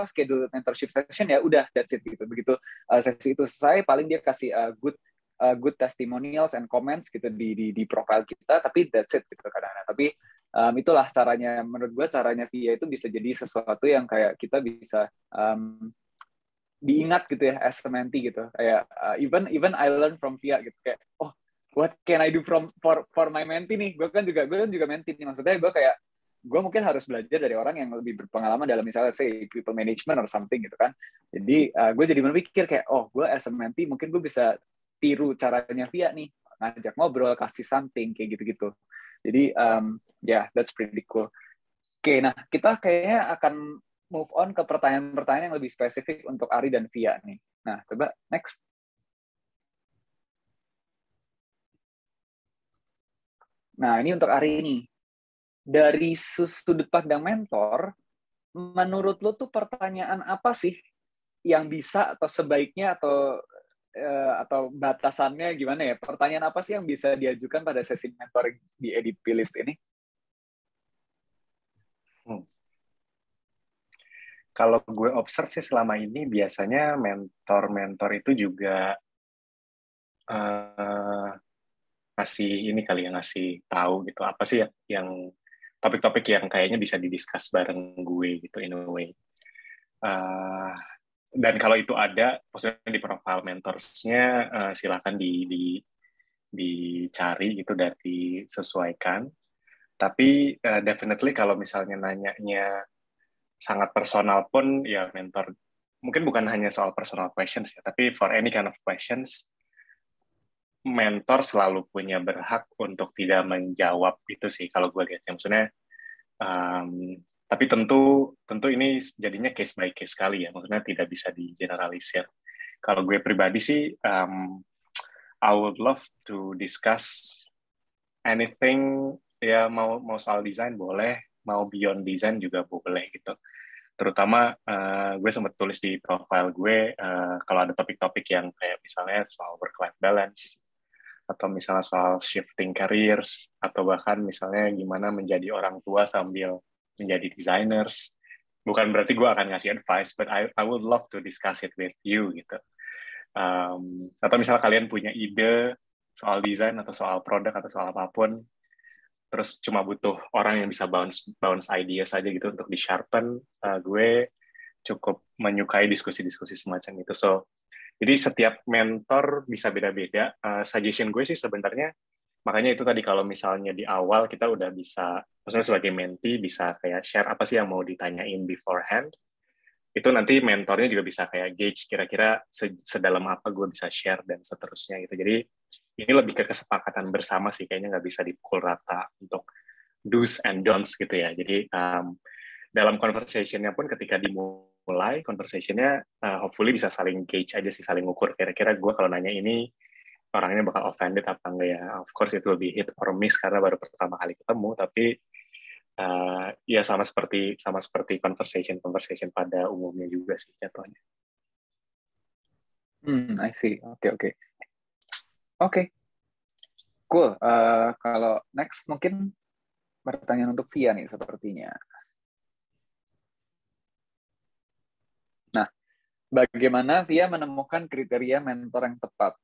schedule mentorship session ya udah that's it gitu. Begitu sesi itu selesai paling dia kasih good testimonials and comments gitu di profile kita, tapi that's it gitu kadang-kadang. Tapi itulah caranya, menurut gue caranya Via itu bisa jadi sesuatu yang kayak kita bisa diingat gitu ya as a mentee gitu. Kayak even I learn from Via gitu kayak what can I do for my mentee nih? Gue kan juga mentee nih, maksudnya gue mungkin harus belajar dari orang yang lebih berpengalaman dalam misalnya say people management or something gitu kan. Jadi gue jadi berpikir kayak gue as a mentee mungkin gue bisa tiru caranya Via nih, ngajak ngobrol, kasih something kayak gitu-gitu. Jadi that's pretty cool. Oke, nah kita kayaknya akan move on ke pertanyaan-pertanyaan yang lebih spesifik untuk Ari dan Via nih. Nah, coba next. Nah, ini untuk Ari nih. Dari sudut pandang mentor, menurut lo tuh pertanyaan apa sih yang bisa atau sebaiknya atau batasannya gimana ya? Pertanyaan apa sih yang bisa diajukan pada sesi mentoring di EDP List ini? Kalau gue observe sih selama ini biasanya mentor-mentor itu juga ngasih tahu gitu apa sih yang topik-topik yang kayaknya bisa didiskus bareng gue gitu in a way. Dan kalau itu ada, maksudnya di profile mentorsnya silakan dicari gitu dan disesuaikan. Tapi definitely kalau misalnya nanyanya sangat personal pun ya mentor mungkin bukan hanya soal personal questions ya, tapi for any kind of questions mentor selalu punya berhak untuk tidak menjawab itu sih kalau gue lihat. Maksudnya tapi tentu ini jadinya case by case sekali ya, maksudnya tidak bisa digeneralisir. Kalau gue pribadi sih I would love to discuss anything ya, mau soal desain boleh, mau beyond design juga boleh gitu. Terutama gue sempat tulis di profile gue kalau ada topik-topik yang kayak misalnya soal work-life balance atau misalnya soal shifting careers atau bahkan misalnya gimana menjadi orang tua sambil menjadi designers. Bukan berarti gue akan ngasih advice, but I would love to discuss it with you gitu. Atau misalnya kalian punya ide soal desain atau soal produk atau soal apapun, terus cuma butuh orang yang bisa bounce idea saja gitu untuk di-sharpen, gue cukup menyukai diskusi-diskusi semacam itu. So, jadi setiap mentor bisa beda-beda. Suggestion gue sih sebenarnya, makanya itu tadi kalau misalnya di awal kita udah bisa, maksudnya sebagai mentee bisa kayak share apa sih yang mau ditanyain beforehand, itu nanti mentornya juga bisa kayak gauge kira-kira sedalam apa gue bisa share dan seterusnya gitu. Jadi ini lebih ke kesepakatan bersama sih, kayaknya nggak bisa dipukul rata untuk do's and don'ts gitu ya. Jadi dalam conversation-nya pun ketika dimulai conversation-nya hopefully bisa saling gauge aja sih, saling ukur kira-kira gue kalau nanya ini orangnya bakal offended apa enggak ya. Of course it will be hit or miss karena baru pertama kali ketemu, tapi ya sama seperti conversation pada umumnya juga sih jatuhnya. I see. Oke. Cool. Kalau next mungkin pertanyaan untuk Via nih sepertinya. Nah, bagaimana Via menemukan kriteria mentor yang tepat?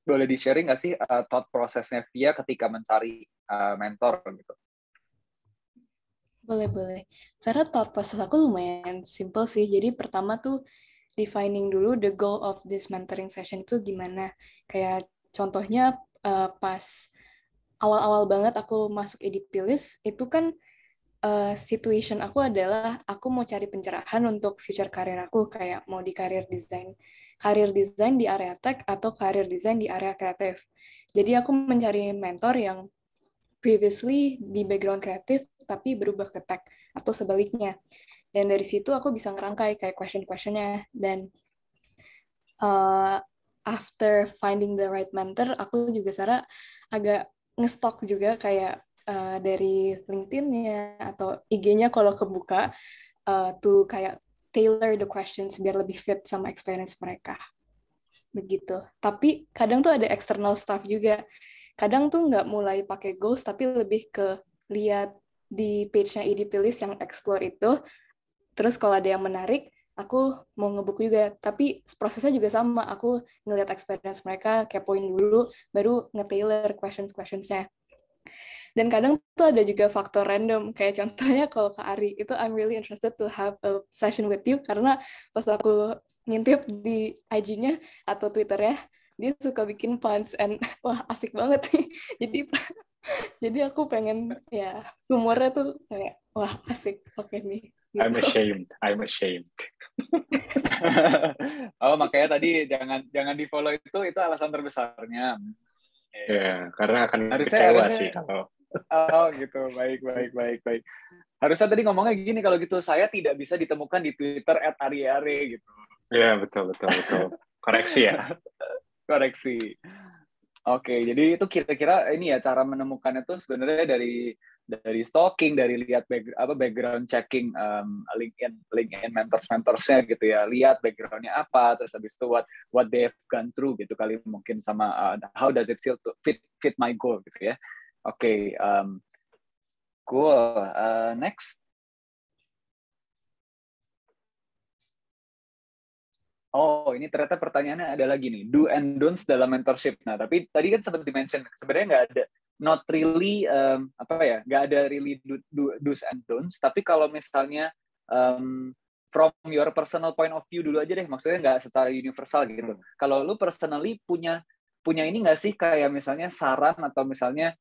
Boleh di-sharing nggak sih thought prosesnya Via ketika mencari mentor gitu? Boleh. Karena thought process aku lumayan simple sih. Jadi pertama tuh defining dulu the goal of this mentoring session itu gimana. Kayak contohnya pas awal-awal banget aku masuk EDPList, itu kan situation aku adalah aku mau cari pencerahan untuk future karir aku, kayak mau di karir desain di area tech atau karir desain di area kreatif. Jadi aku mencari mentor yang previously di background kreatif tapi berubah ke tech atau sebaliknya. Dan dari situ aku bisa ngerangkai kayak question-questionnya. Dan after finding the right mentor, aku juga Sarah agak ngestok juga kayak dari LinkedIn-nya atau IG-nya kalau kebuka tuh kayak tailor the questions biar lebih fit sama experience mereka. Begitu. Tapi kadang tuh ada external stuff juga. Kadang tuh nggak mulai pakai goals, tapi lebih ke lihat di page-nya EDPList yang explore itu. Terus kalau ada yang menarik, aku mau ngebook juga. Tapi prosesnya juga sama. Aku ngeliat experience mereka, kepoin dulu, baru nge-tailor questions-questionsnya. Dan kadang tuh ada juga faktor random. Kayak contohnya kalau Kak Ari, itu I'm really interested to have a session with you, karena pas aku ngintip di IG-nya atau Twitter-nya, dia suka bikin puns, and wah asik banget nih. Jadi aku pengen ya humornya tuh kayak wah asik, oke nih. Gitu. I'm ashamed. Oh, makanya tadi jangan di follow itu alasan terbesarnya. Ya, karena akan harusnya kecewa sih kalau. Oh gitu, baik. Harusnya tadi ngomongnya gini, kalau gitu saya tidak bisa ditemukan di Twitter @ariare gitu. Ya, betul. Koreksi ya. Koreksi. Oke, jadi itu kira-kira ini ya cara menemukannya tuh sebenarnya dari stalking, dari lihat background checking LinkedIn mentorsnya gitu ya, lihat backgroundnya apa, terus habis itu what they have gone through gitu kali, mungkin sama how does it feel to fit my goal gitu ya. Oke, cool. Next. Oh, ini ternyata pertanyaannya ada lagi nih, do and don'ts dalam mentorship. Nah, tapi tadi kan sempat di-mention, sebenarnya nggak ada, not really, nggak ada really do's and don'ts, tapi kalau misalnya from your personal point of view dulu aja deh, maksudnya nggak secara universal gitu. Kalau lu personally punya ini nggak sih, kayak misalnya saran atau misalnya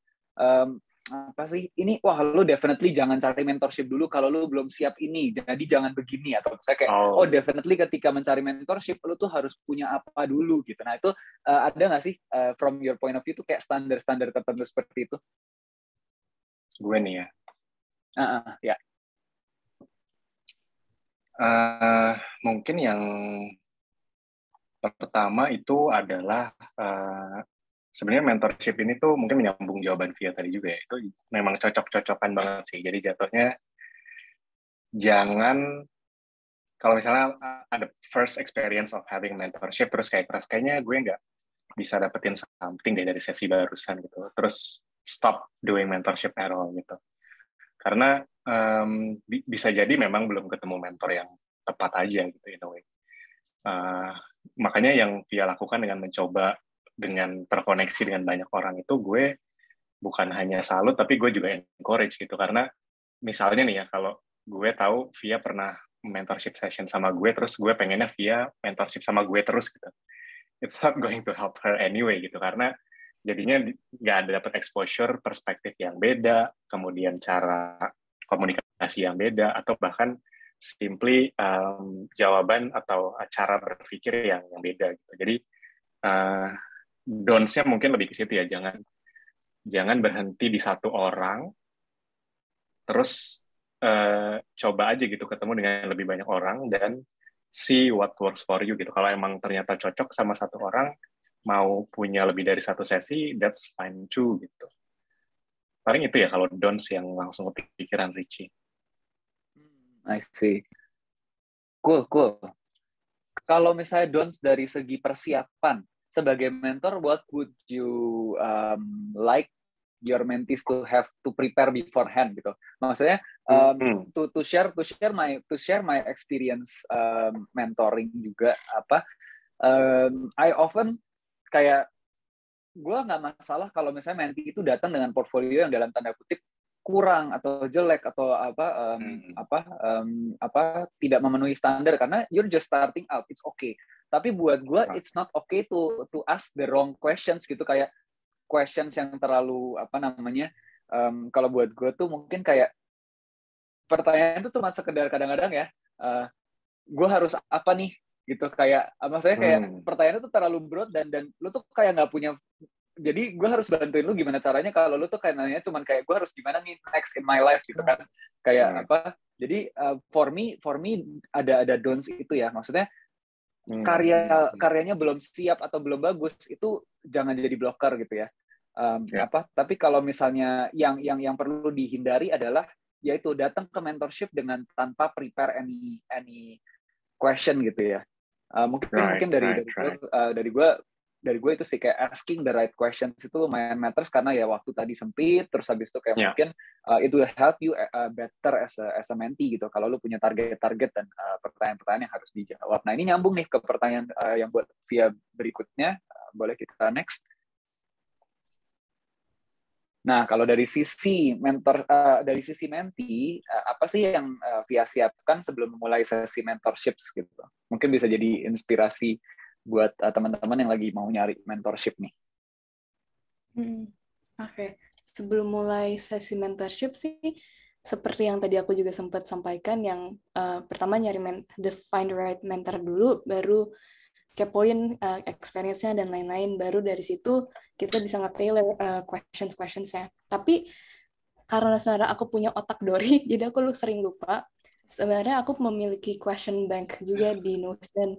apa sih ini, wah lu definitely jangan cari mentorship dulu kalau lu belum siap ini, jadi jangan begini, atau misalnya kayak definitely ketika mencari mentorship lu tuh harus punya apa dulu gitu. Nah itu ada nggak sih from your point of view tuh kayak standar tertentu seperti itu? Gue nih ya. Ya. Mungkin yang pertama itu adalah sebenarnya mentorship ini tuh mungkin menyambung jawaban Via tadi juga ya. Itu memang cocok-cocokan banget sih. Jadi jatuhnya jangan, kalau misalnya ada first experience of having mentorship, terus kayaknya gue nggak bisa dapetin something dari sesi barusan gitu. Terus stop doing mentorship at all gitu. Karena bisa jadi memang belum ketemu mentor yang tepat aja gitu in a way. Makanya yang Via lakukan dengan mencoba dengan terkoneksi dengan banyak orang itu, gue bukan hanya salut tapi gue juga encourage gitu, karena misalnya nih ya, kalau gue tahu Via pernah mentorship session sama gue, terus gue pengennya Via mentorship sama gue terus gitu, it's not going to help her anyway gitu, karena jadinya nggak ada dapat exposure perspektif yang beda, kemudian cara komunikasi yang beda, atau bahkan simply jawaban atau cara berpikir yang beda gitu. Jadi don'ts-nya mungkin lebih ke situ ya, jangan berhenti di satu orang, terus coba aja gitu ketemu dengan lebih banyak orang dan see what works for you gitu. Kalau emang ternyata cocok sama satu orang, mau punya lebih dari satu sesi, that's fine too gitu. Paling itu ya kalau don'ts yang langsung kepikiran Richie. I see. Cool. Kalau misalnya don'ts dari segi persiapan sebagai mentor, what would you like your mentees to have to prepare beforehand gitu? Maksudnya to share my experience mentoring juga apa? I often kayak gue nggak masalah kalau misalnya mentee itu datang dengan portfolio yang dalam tanda kutip kurang atau jelek atau tidak memenuhi standar karena you're just starting out, it's okay. Tapi buat gue it's not okay to ask the wrong questions gitu, kayak questions yang terlalu kalau buat gue tuh mungkin kayak pertanyaan itu cuma sekedar kadang-kadang ya gue harus apa nih gitu, kayak maksudnya kayak pertanyaan itu terlalu broad dan lu tuh kayak nggak punya, jadi gue harus bantuin lu gimana caranya kalau lu tuh kayak nanya cuman kayak gue harus gimana nih next in my life gitu kan, kayak apa. Jadi for me ada don'ts itu ya, maksudnya karyanya belum siap atau belum bagus itu jangan jadi blocker gitu ya. Tapi kalau misalnya yang perlu dihindari adalah yaitu datang ke mentorship dengan tanpa prepare any question gitu ya. Mungkin dari gue itu sih kayak asking the right questions itu lumayan matters karena ya waktu tadi sempit, terus habis itu kayak mungkin it will help you better as a mentee gitu kalau lu punya target dan pertanyaan-pertanyaan yang harus dijawab. Nah ini nyambung nih ke pertanyaan yang buat via berikutnya, boleh kita next. Nah, kalau dari sisi dari sisi mentee, apa sih yang Via siapkan sebelum memulai sesi mentorships gitu? Mungkin bisa jadi inspirasi buat teman-teman yang lagi mau nyari mentorship nih. Oke. Sebelum mulai sesi mentorship sih, seperti yang tadi aku juga sempat sampaikan, yang pertama nyari find the right mentor dulu, baru kepoin experience-nya dan lain-lain, baru dari situ kita bisa nge-tailor questions-nya. Tapi karena sebenarnya aku punya otak dori, jadi aku sering lupa. Sebenarnya aku memiliki question bank juga di Notion.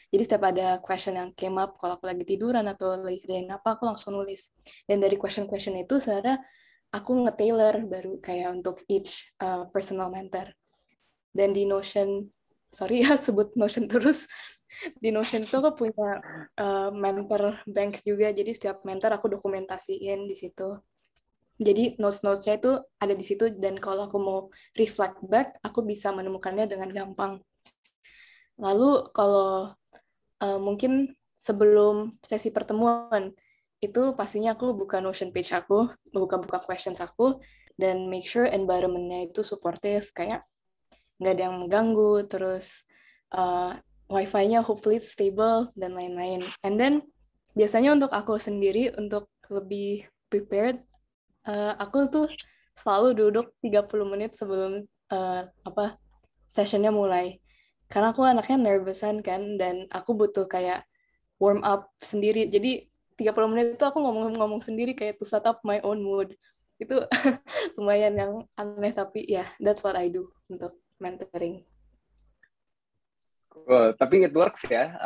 Jadi setiap ada question yang came up, kalau aku lagi tiduran atau lagi kerjain apa, aku langsung nulis. Dan dari question-question itu sebenarnya aku nge-tailor baru kayak untuk each personal mentor. Dan di Notion, sorry ya sebut Notion terus, di Notion itu aku punya mentor bank juga, jadi setiap mentor aku dokumentasiin di situ. Jadi notes-notesnya itu ada di situ, dan kalau aku mau reflect back, aku bisa menemukannya dengan gampang. Lalu kalau mungkin sebelum sesi pertemuan, itu pastinya aku buka Notion page aku, buka questions aku, dan make sure environment-nya itu supportive, kayak nggak ada yang mengganggu, terus Wi-Fi-nya hopefully stable, dan lain-lain. And then, biasanya untuk aku sendiri, untuk lebih prepared, aku tuh selalu duduk 30 menit sebelum sessionnya mulai. Karena aku anaknya nervousan kan, dan aku butuh kayak warm up sendiri. Jadi, 30 menit itu aku ngomong sendiri kayak to set up my own mood. Itu lumayan yang aneh, tapi ya, that's what I do untuk mentoring. Well, tapi it works ya.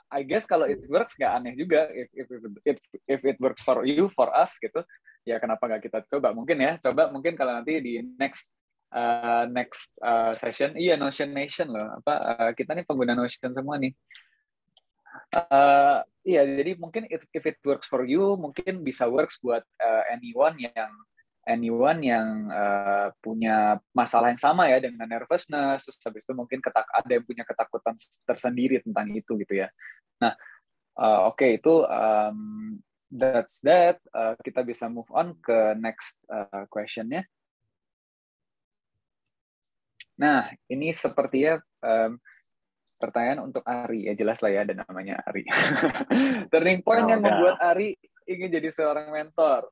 I guess kalau it works nggak aneh juga. If it works for you, for us gitu, ya kenapa nggak kita coba? Mungkin ya, coba mungkin kalau nanti di next session, iya Notion Nation loh. Kita nih pengguna Notion semua nih. Iya, jadi mungkin if it works for you, mungkin bisa works buat anyone yang punya masalah yang sama ya dengan nervousness, terus habis itu mungkin ada yang punya ketakutan tersendiri tentang itu gitu ya. Nah, oke, itu that's that. Kita bisa move on ke next question-nya. Nah, ini sepertinya pertanyaan untuk Ari, ya jelas lah ya ada namanya Ari. Turning point yang membuat Ari ingin jadi seorang mentor.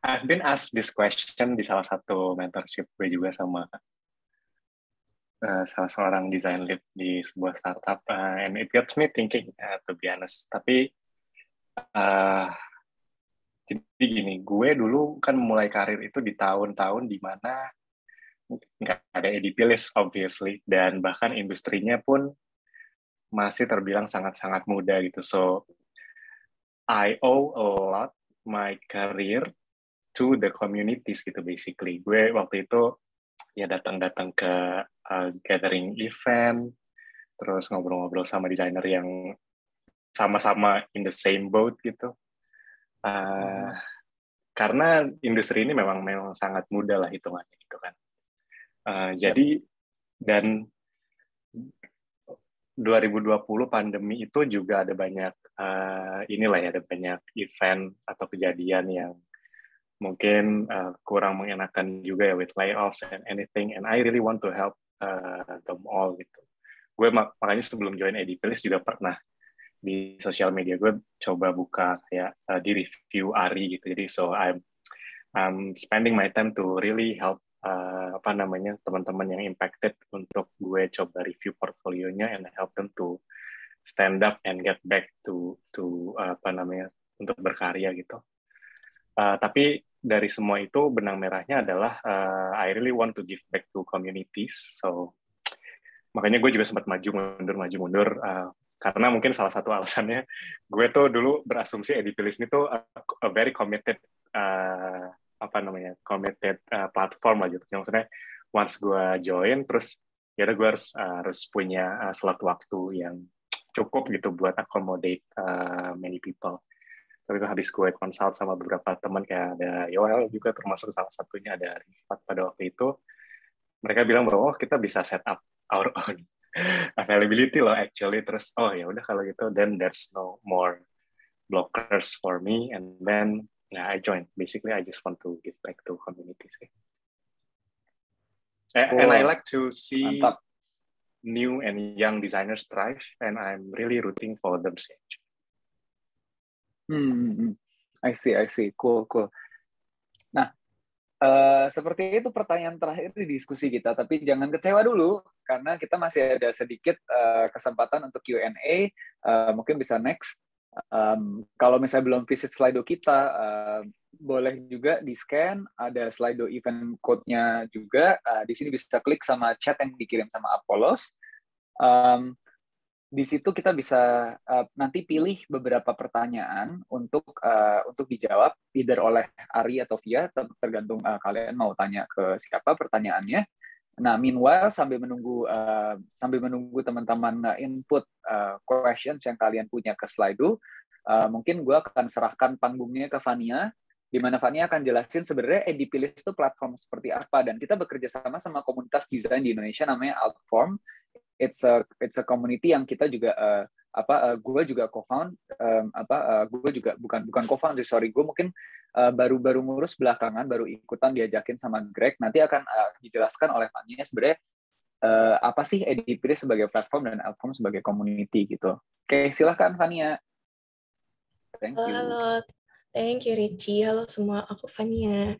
I've been asked this question di salah satu mentorship gue juga sama salah seorang design lead di sebuah startup, and it gets me thinking, to be honest. Tapi jadi gini, gue dulu kan mulai karir itu di tahun-tahun di mana nggak ada ADP list obviously, dan bahkan industrinya pun masih terbilang sangat-sangat muda gitu. So I owe a lot my career to the communities gitu basically. Gue waktu itu ya datang-datang ke gathering event, terus ngobrol-ngobrol sama desainer yang sama-sama in the same boat gitu. Karena industri ini memang sangat muda lah hitungannya gitu kan. Jadi dan 2020 pandemi itu juga ada banyak ada banyak event atau kejadian yang mungkin kurang mengenakan juga ya with layoffs and anything, and I really want to help them all gitu. Gue makanya sebelum join Edipilis juga pernah di sosial media gue coba buka kayak di review ARI gitu. Jadi so I'm spending my time to really help teman-teman yang impacted untuk gue coba review portfolionya and help them to stand up and get back to untuk berkarya gitu. Tapi dari semua itu benang merahnya adalah I really want to give back to communities. So makanya gue juga sempat maju mundur karena mungkin salah satu alasannya gue tuh dulu berasumsi Edipilis ini tuh a very committed platform lah gitu. Maksudnya once gue join terus ya gue harus punya slot waktu yang cukup gitu buat accommodate many people. Tapi habis gue consult sama beberapa teman kayak ada Yoel juga termasuk salah satunya, ada Rifat pada waktu itu, mereka bilang bahwa kita bisa set up our own availability loh actually. Terus ya udah kalau gitu then there's no more blockers for me, and then I joined. Basically I just want to give back to communities. And I like to see new and young designers thrive, and I'm really rooting for them. I see. Cool. Nah, seperti itu pertanyaan terakhir di diskusi kita, tapi jangan kecewa dulu, karena kita masih ada sedikit kesempatan untuk Q&A, mungkin bisa next. Kalau misalnya belum visit Slido kita, boleh juga di-scan, ada Slido event code-nya juga, di sini bisa klik sama chat yang dikirim sama Apollos. Di situ kita bisa nanti pilih beberapa pertanyaan untuk dijawab either oleh Ari atau Via, tergantung kalian mau tanya ke siapa pertanyaannya. Nah, meanwhile sambil menunggu teman-teman input questions yang kalian punya ke Slido, mungkin gue akan serahkan panggungnya ke Fania, di mana Fania akan jelasin sebenarnya Edipilis itu platform seperti apa, dan kita bekerja sama komunitas desain di Indonesia namanya Altform. It's a community yang kita juga gue juga co-found, gue juga bukan co-found sih, sorry, gue mungkin baru ngurus belakangan, baru ikutan diajakin sama Greg. Nanti akan dijelaskan oleh Fania sebenarnya apa sih Edipilis sebagai platform dan Altform sebagai community gitu. Oke, silahkan Fania. Thank you. Halo, thank you Richie. Halo semua, aku Fania.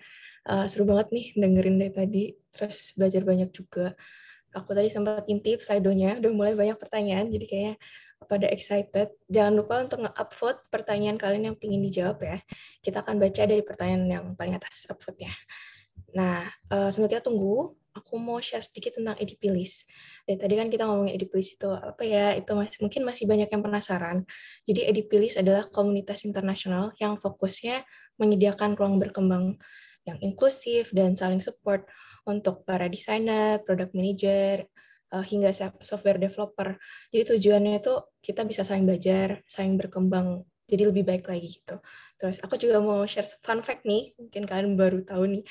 Seru banget nih dengerin dari tadi, terus belajar banyak juga. Aku tadi sempat intip Slido-nya, udah mulai banyak pertanyaan, jadi kayaknya pada excited. Jangan lupa untuk nge-upvote pertanyaan kalian yang ingin dijawab ya. Kita akan baca dari pertanyaan yang paling atas upvote-nya. Nah, sambil kita tunggu, aku mau share sedikit tentang Edipilis. Dari tadi kan kita ngomongin Edipilis itu apa ya, itu mungkin masih banyak yang penasaran. Jadi Edipilis adalah komunitas internasional yang fokusnya menyediakan ruang berkembang yang inklusif dan saling support untuk para desainer, product manager, hingga software developer. Jadi tujuannya itu kita bisa saling belajar, saling berkembang, jadi lebih baik lagi gitu. Terus aku juga mau share fun fact nih, mungkin kalian baru tahu nih,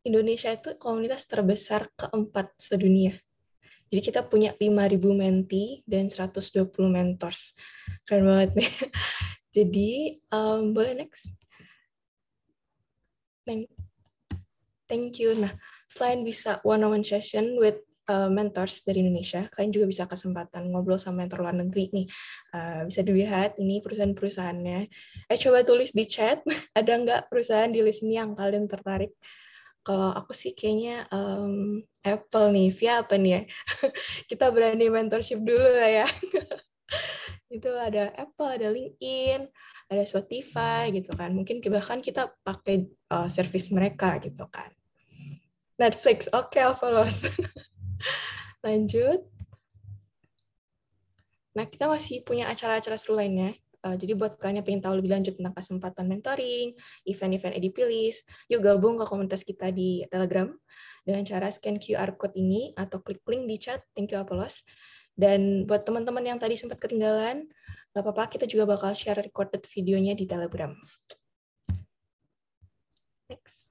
Indonesia itu komunitas terbesar keempat sedunia. Jadi kita punya 5.000 mentee dan 120 mentors. Keren banget nih. Jadi, boleh next? Thank you. Nah, selain bisa one-on-one session with mentors dari Indonesia, kalian juga bisa kesempatan ngobrol sama mentor luar negeri nih. Bisa dilihat ini perusahaan-perusahaannya. Coba tulis di chat, ada nggak perusahaan di list ini yang kalian tertarik? Kalau aku sih kayaknya Apple nih. Via apa nih ya? Kita berani mentorship dulu lah ya. Itu ada Apple, ada LinkedIn, ada Spotify gitu kan. Mungkin bahkan kita pakai service mereka gitu kan. Netflix, oke, Alphalos. Lanjut. Nah, kita masih punya acara-acara seru lainnya. Jadi buat kalian yang pengen tahu lebih lanjut tentang kesempatan mentoring, event-event Edipilis, yuk gabung ke komunitas kita di Telegram dengan cara scan QR code ini atau klik link di chat. Thank you, Apollos. Dan buat teman-teman yang tadi sempat ketinggalan, nggak apa-apa, kita juga bakal share recorded videonya di Telegram. Next.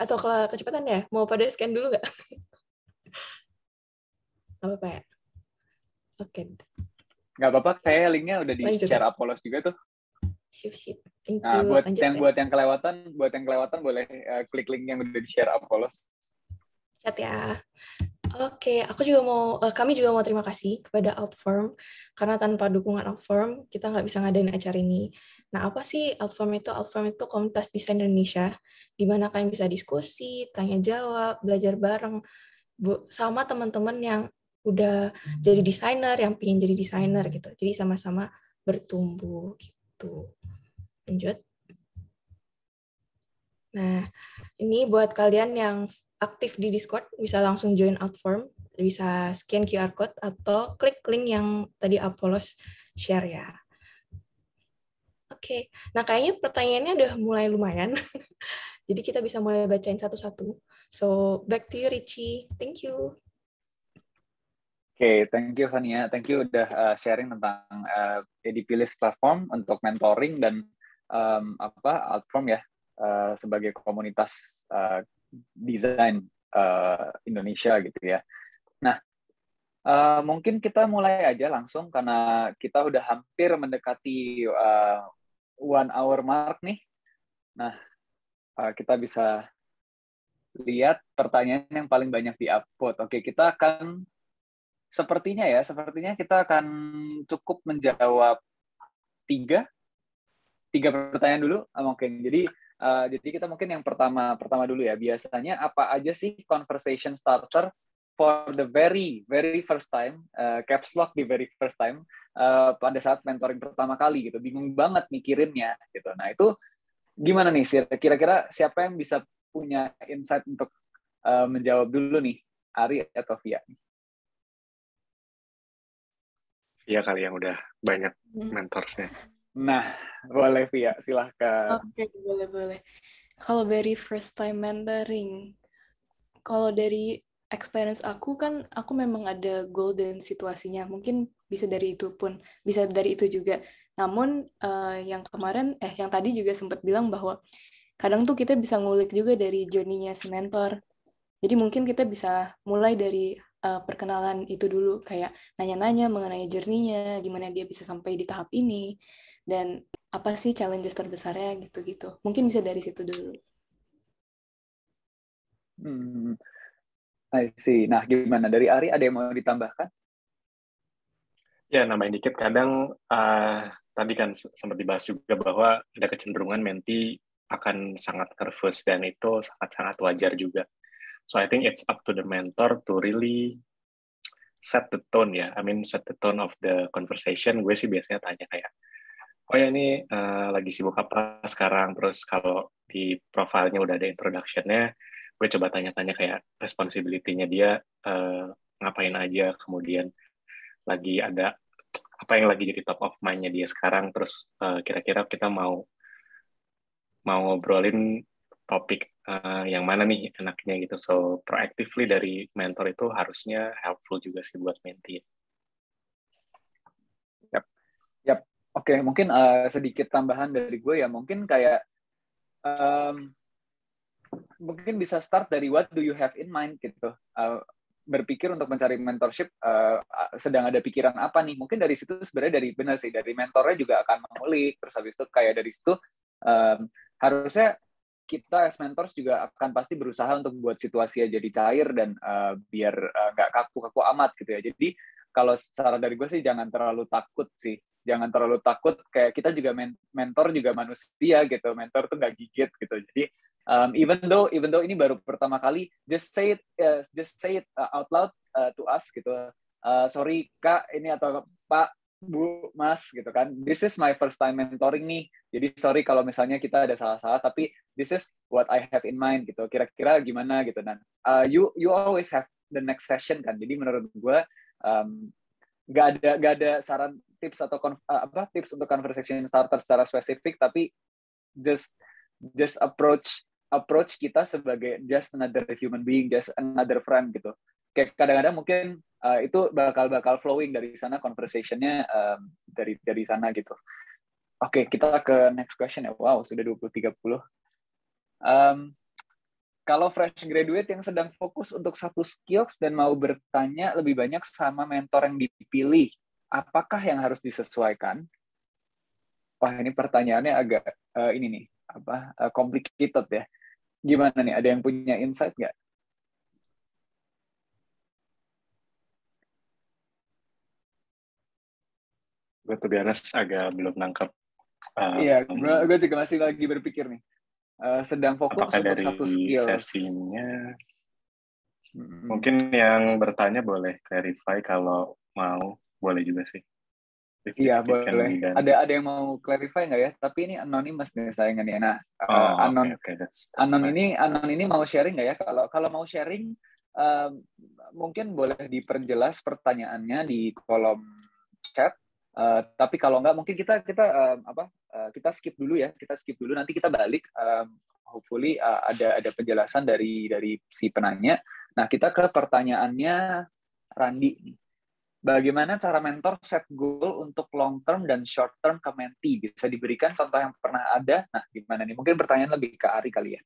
Atau kalau kecepatan ya, mau pada scan dulu nggak? Nggak apa-apa ya? Oke. Nggak apa-apa, kayak linknya udah Lanjut di-share ya? Apollos juga tuh. Sip. Thank Nah, you. Lanjut ya. buat yang kelewatan boleh klik link yang udah di-share Apollos. Chat ya. Oke, kami juga mau terima kasih kepada Altform, karena tanpa dukungan Altform, kita nggak bisa ngadain acara ini. Nah, apa sih Altform itu? Altform itu komunitas desain Indonesia, di mana kalian bisa diskusi, tanya jawab, belajar bareng, sama teman-teman yang udah jadi desainer, yang pengen jadi desainer gitu. Jadi sama-sama bertumbuh gitu. Lanjut. Nah, ini buat kalian yang aktif di Discord, bisa langsung join Altform, bisa scan QR code atau klik link yang tadi Apollos share ya. Oke, nah kayaknya pertanyaannya udah mulai lumayan. Jadi kita bisa mulai bacain satu-satu. So, back to you, Richie. Thank you. Oke, thank you Fania. Thank you udah sharing tentang Edipilis platform untuk mentoring dan Altform ya, sebagai komunitas desain Indonesia gitu ya. Nah, mungkin kita mulai aja langsung karena kita udah hampir mendekati 1 hour mark nih. Nah, kita bisa lihat pertanyaan yang paling banyak di-upvote. Oke, kita akan sepertinya kita akan cukup menjawab tiga pertanyaan dulu. Oke, jadi kita mungkin yang pertama dulu ya. Biasanya apa aja sih conversation starter for the very first time, caps lock di very first time, pada saat mentoring pertama kali gitu, bingung banget mikirinnya gitu. Nah itu gimana nih sih? Kira-kira siapa yang bisa punya insight untuk menjawab dulu nih, Ari atau Via? Via kali yang udah banyak mentorsnya. Nah, boleh Via, silahkan. Oke, boleh. Kalau very first time mentoring, kalau dari experience aku kan, aku memang ada goal dan situasinya. Mungkin bisa dari itu pun, bisa dari itu juga. Namun yang tadi juga sempat bilang bahwa kadang tuh kita bisa ngulik juga dari journey-nya si mentor. Jadi mungkin kita bisa mulai dari perkenalan itu dulu, kayak nanya-nanya mengenai journey-nya, gimana dia bisa sampai di tahap ini, dan apa sih challenges terbesarnya gitu-gitu. Mungkin bisa dari situ dulu. I see. Nah, gimana? Dari Ari ada yang mau ditambahkan? Ya, nambahin dikit. Kadang tadi kan sempat dibahas juga bahwa ada kecenderungan menti akan sangat nervous, dan itu sangat-sangat wajar juga. So I think it's up to the mentor to really set the tone ya. I mean set the tone of the conversation. Gue sih biasanya tanya kayak, oh ya ini lagi sibuk apa sekarang? Terus kalau di profilnya udah ada introduction-nya, gue coba tanya-tanya kayak responsibility-nya dia ngapain aja, kemudian lagi ada apa yang lagi jadi top of mind-nya dia sekarang, terus kira-kira kita mau ngobrolin topik yang mana nih enaknya gitu. So proactively dari mentor itu harusnya helpful juga sih buat mentee. Yap. Oke, mungkin sedikit tambahan dari gue ya. Mungkin kayak mungkin bisa start dari what do you have in mind gitu. Berpikir untuk mencari mentorship, sedang ada pikiran apa nih? Mungkin dari situ sebenarnya dari mentornya juga akan mengulik. Terus habis itu kayak dari situ harusnya kita as mentors juga akan pasti berusaha untuk buat situasi jadi cair dan biar nggak kaku-kaku amat gitu ya. Jadi kalau saran dari gue sih jangan terlalu takut sih. Jangan terlalu takut, kayak kita juga mentor juga manusia gitu. Mentor tuh nggak gigit gitu. Jadi even though ini baru pertama kali, just say it out loud to us gitu. Sorry Kak, ini atau Pak, Bu, Mas gitu kan. This is my first time mentoring nih. Jadi sorry kalau misalnya kita ada salah-salah, tapi this is what I have in mind gitu. Kira-kira gimana gitu. Dan you always have the next session kan. Jadi menurut gue Nggak ada saran tips atau tips untuk conversation starter secara spesifik, tapi just approach kita sebagai just another human being, just another friend gitu. Kayak kadang-kadang mungkin itu bakal flowing dari sana, conversation-nya dari sana gitu. Oke, kita ke next question ya. Wow, sudah 20.30. Kalau fresh graduate yang sedang fokus untuk satu skills dan mau bertanya lebih banyak sama mentor yang dipilih, apakah yang harus disesuaikan? Wah, ini pertanyaannya agak ini nih, complicated ya. Gimana nih? Ada yang punya insight nggak? Gue tuh biasa agak belum nangkep. Iya, gue juga masih lagi berpikir nih. Sedang fokus apakah untuk dari satu skills. sesinya mungkin yang bertanya boleh clarify, kalau mau boleh juga sih. Iya, boleh. Ada yang mau clarify nggak ya? Tapi ini anonymous nih sayangannya. Nah, that's anon ini mau sharing nggak ya? Kalau mau sharing, mungkin boleh diperjelas pertanyaannya di kolom chat. Tapi kalau nggak, mungkin kita skip dulu ya. Kita skip dulu. Nanti kita balik. Hopefully ada penjelasan dari si penanya. Nah, kita ke pertanyaannya Randi. Bagaimana cara mentor set goal untuk long term dan short term ke mentee? Bisa diberikan contoh yang pernah ada? Nah, gimana nih? Mungkin pertanyaan lebih ke Ari kali ya.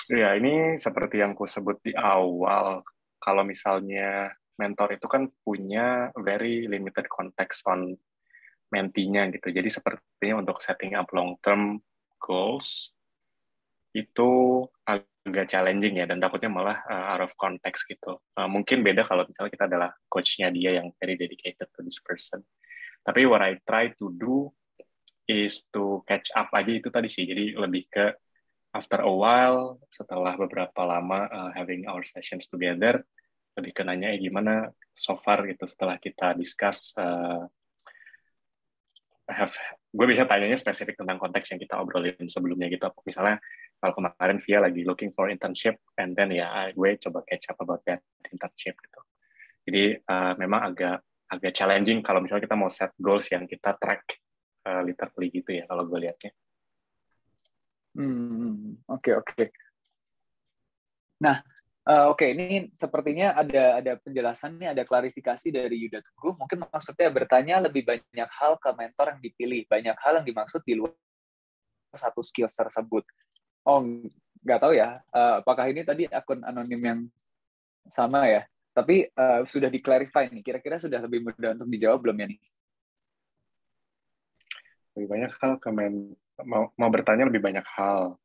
Ya, ini seperti yang ku sebut di awal. Kalau misalnya mentor itu kan punya very limited context on mentee-nya gitu. Jadi sepertinya untuk setting up long term goals itu agak challenging ya, dan takutnya malah out of context gitu. Mungkin beda kalau misalnya kita adalah coach-nya dia yang very dedicated to this person. Tapi what I try to do is to catch up aja itu tadi sih. Jadi lebih ke after a while, setelah beberapa lama having our sessions together, lebih ke nanya gimana so far gitu setelah kita discuss. Gue bisa tanyanya spesifik tentang konteks yang kita obrolin sebelumnya gitu. Misalnya kalau kemarin Via lagi looking for internship, and then gue coba catch up about that internship gitu. Jadi memang agak challenging kalau misalnya kita mau set goals yang kita track literally gitu ya kalau gue lihatnya. Oke. Nah, ini sepertinya ada penjelasan nih, ada klarifikasi dari Yuda Teguh. Mungkin maksudnya bertanya lebih banyak hal ke mentor yang dipilih, banyak hal yang dimaksud di luar satu skills tersebut. Oh, nggak tahu ya, apakah ini tadi akun anonim yang sama ya? Tapi sudah di-clarify nih, kira-kira sudah lebih mudah untuk dijawab belum ya nih? Lebih banyak hal mau bertanya lebih banyak hal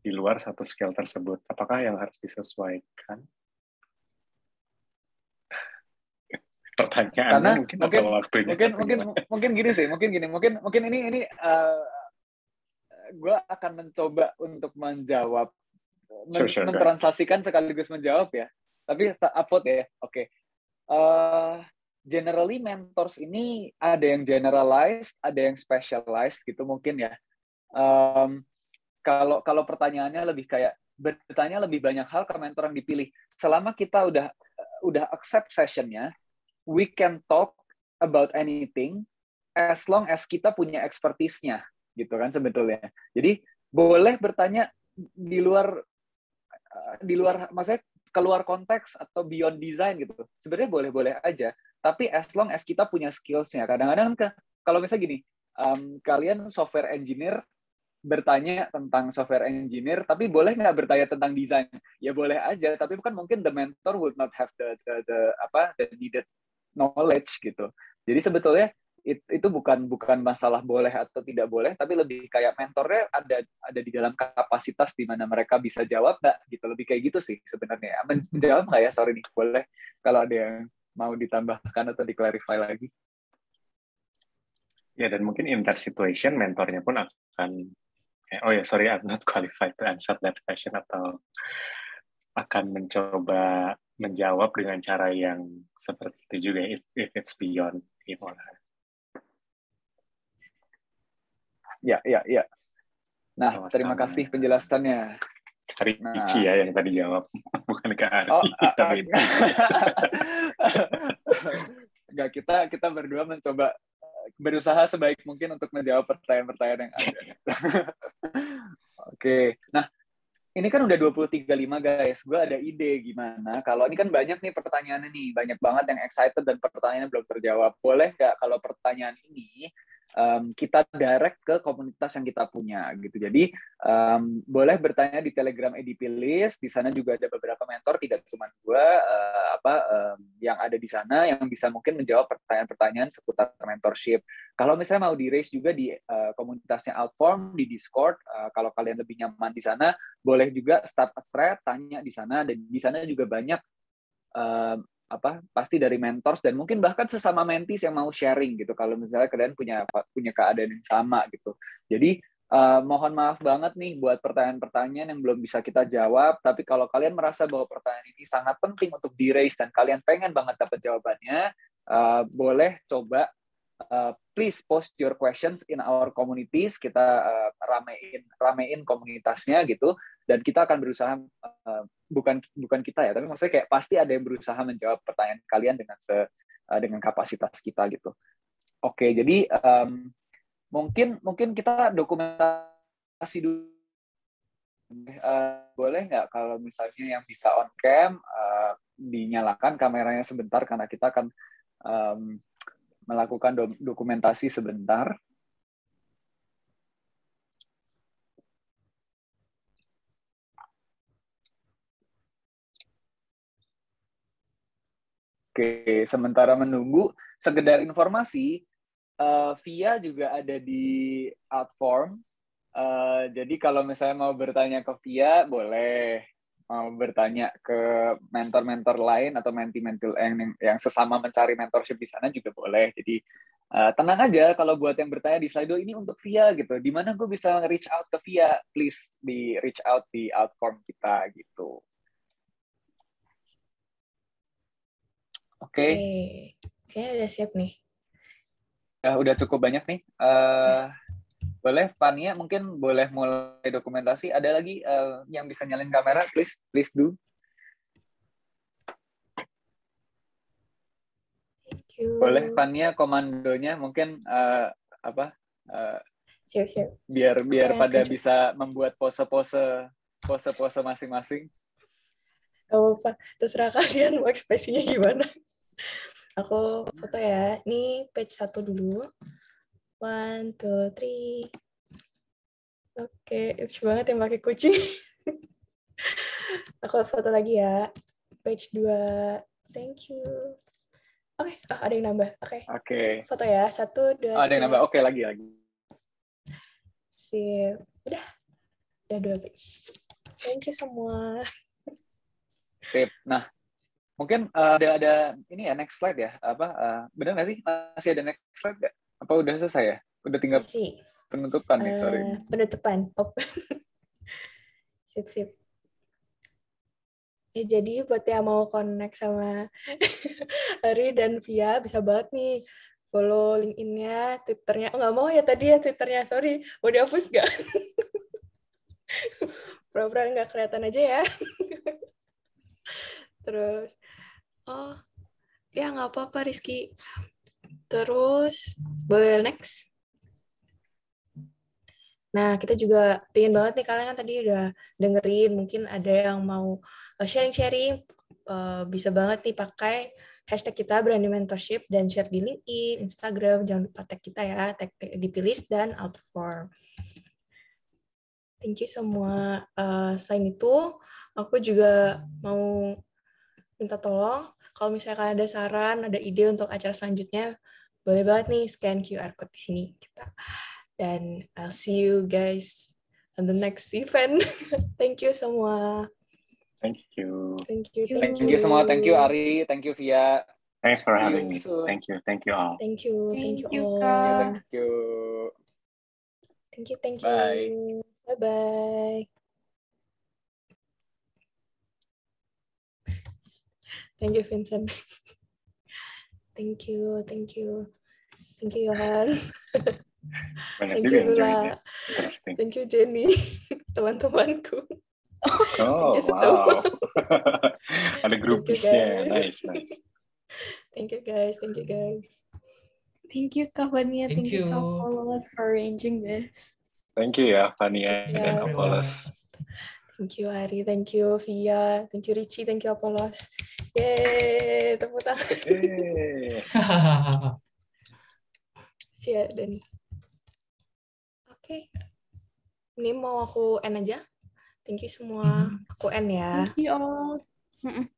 di luar satu skill tersebut. Apakah yang harus disesuaikan? Pertanyaannya mungkin gini sih, mungkin ini gue akan mencoba untuk menjawab, mentranslasikan sekaligus menjawab ya. Tapi upvote ya, oke. Generally mentors ini ada yang generalized, ada yang specialized gitu mungkin ya. Kalau pertanyaannya lebih kayak bertanya lebih banyak hal ke mentor yang dipilih. Selama kita udah accept sessionnya, we can talk about anything as long as kita punya expertise-nya, gitu kan sebetulnya. Jadi boleh bertanya di luar maksudnya keluar konteks atau beyond design gitu. Sebenarnya boleh-boleh aja, tapi as long as kita punya skills-nya. Kadang-kadang kalau misalnya gini, kalian software engineer bertanya tentang software engineer, tapi boleh nggak bertanya tentang desain? Ya boleh aja, tapi bukan mungkin the mentor would not have the needed knowledge gitu. Jadi sebetulnya itu bukan masalah boleh atau tidak boleh, tapi lebih kayak mentornya ada di dalam kapasitas di mana mereka bisa jawab nggak gitu, lebih kayak gitu sih sebenarnya. Menjawab nggak ya? Sorry nih, boleh kalau ada yang mau ditambahkan atau di-clarify lagi. Ya, dan mungkin in that situation mentornya pun akan sorry, I'm not qualified to answer that question, atau akan mencoba menjawab dengan cara yang seperti itu juga if it's beyond him or her. Ya. Nah, sama-sama. Terima kasih penjelasannya. Ricci ya yang tadi jawab. bukan ke Ari, Oh, tapi enggak, kita berdua mencoba berusaha sebaik mungkin untuk menjawab pertanyaan-pertanyaan yang ada. Oke. Nah, ini kan udah 23.5 guys. Gue ada ide gimana kalau ini kan banyak nih pertanyaannya nih, banyak banget yang excited dan pertanyaannya belum terjawab. Boleh nggak kalau pertanyaan ini kita direct ke komunitas yang kita punya gitu. Jadi boleh bertanya di Telegram EDP List. Di sana juga ada beberapa mentor, tidak cuma gue yang ada di sana yang bisa mungkin menjawab pertanyaan-pertanyaan seputar mentorship. Kalau misalnya mau di-raise juga di komunitasnya Outform di Discord, kalau kalian lebih nyaman di sana, boleh juga start a thread, tanya di sana, dan di sana juga banyak pasti dari mentors dan mungkin bahkan sesama mentees yang mau sharing gitu kalau misalnya kalian punya keadaan yang sama gitu. Jadi mohon maaf banget nih buat pertanyaan-pertanyaan yang belum bisa kita jawab, tapi kalau kalian merasa bahwa pertanyaan ini sangat penting untuk di-raise dan kalian pengen banget dapat jawabannya, boleh coba please post your questions in our communities. Kita ramein komunitasnya gitu, dan kita akan berusaha bukan kita ya, tapi maksudnya kayak pasti ada yang berusaha menjawab pertanyaan kalian dengan kapasitas kita gitu. Oke, jadi mungkin kita dokumentasi dulu. Boleh nggak kalau misalnya yang bisa on cam dinyalakan kameranya sebentar karena kita akan melakukan dokumentasi sebentar. Oke, sementara menunggu, sekedar informasi, Via juga ada di Outform. Jadi kalau misalnya mau bertanya ke Via, boleh. Mau bertanya ke mentor-mentor lain atau menti-menti yang sesama mencari mentorship di sana juga boleh. Jadi tenang aja kalau buat yang bertanya di Slido ini untuk Via gitu. Di mana gue bisa reach out ke Via? Please di reach out di Outform kita gitu. Oke. Kayaknya udah siap nih. Ya, udah cukup banyak nih. Boleh, Fania mungkin boleh mulai dokumentasi. Ada lagi yang bisa nyalain kamera? Please do. Thank you. Boleh, Fania komandonya mungkin Siap. Biar pada bisa membuat pose-pose masing-masing. Gak apa-apa, terserah kalian mau ekspresinya gimana. Aku foto ya. Ini page 1 dulu. 1, 2, 3. Oke, it's banget yang pakai kucing. Aku foto lagi ya. Page 2. Thank you. Oke, ada yang nambah. Oke. Foto ya. 1, 2, 3. Ada yang nambah. Oke, lagi. Sip. Udah 2 page. Thank you semua. Sip. Nah, mungkin ada ini ya, next slide ya. Benar nggak sih? Masih ada next slide nggak? Apa udah selesai ya? Udah tinggal penutupan nih, sorry. Penutupan. Sip. Ya, jadi buat yang mau connect sama Ari dan Via, bisa banget nih follow LinkedIn-nya, Twitter-nya. Nggak mau ya tadi ya Twitter-nya, sorry. Mau dihapus nggak? Pura-pura nggak kelihatan aja ya. Terus, ya nggak apa-apa Rizky. Terus, boleh next. Nah, kita juga pengen banget nih, kalian kan tadi udah dengerin, mungkin ada yang mau sharing-sharing, bisa banget nih pakai hashtag kita Branding Mentorship dan share di LinkedIn, Instagram, jangan lupa tag kita ya, tag EDP List dan Outform. Thank you semua. Selain itu, aku juga mau minta tolong, kalau misalnya kalian ada saran, ada ide untuk acara selanjutnya, boleh banget nih scan QR code di sini kita. Dan I'll see you guys on the next event. Thank you semua. Thank you. Thank you semua. Thank you Ari. Thank you Via. Thanks for having me. Thank you all. Thank you all. Thank you. Thank you. Bye. Bye. Thank you Vincent. Thank you Johan. Banyak Thank juga you yang join Lula. ya. Interesting. Thank you Jenny, teman-temanku. Oh, Just wow. Ada Thank you, groupiesnya. guys. Nice. Thank you guys. Thank you guys. Thank you, Kak Vania. Thank Thank you, Kak you. Apollos, for arranging this. Thank you ya, Fania Thank you, dan everyone. Apollos. Thank you Ari, thank you Via, thank you Richie, thank you Apollos. Yeay, tepuk tangan. Siap, Dani. Oke. Ini mau aku end aja. Thank you semua. Aku end ya. Thank you all.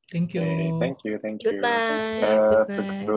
Thank you. Thank you. Good night. Eh, Good night.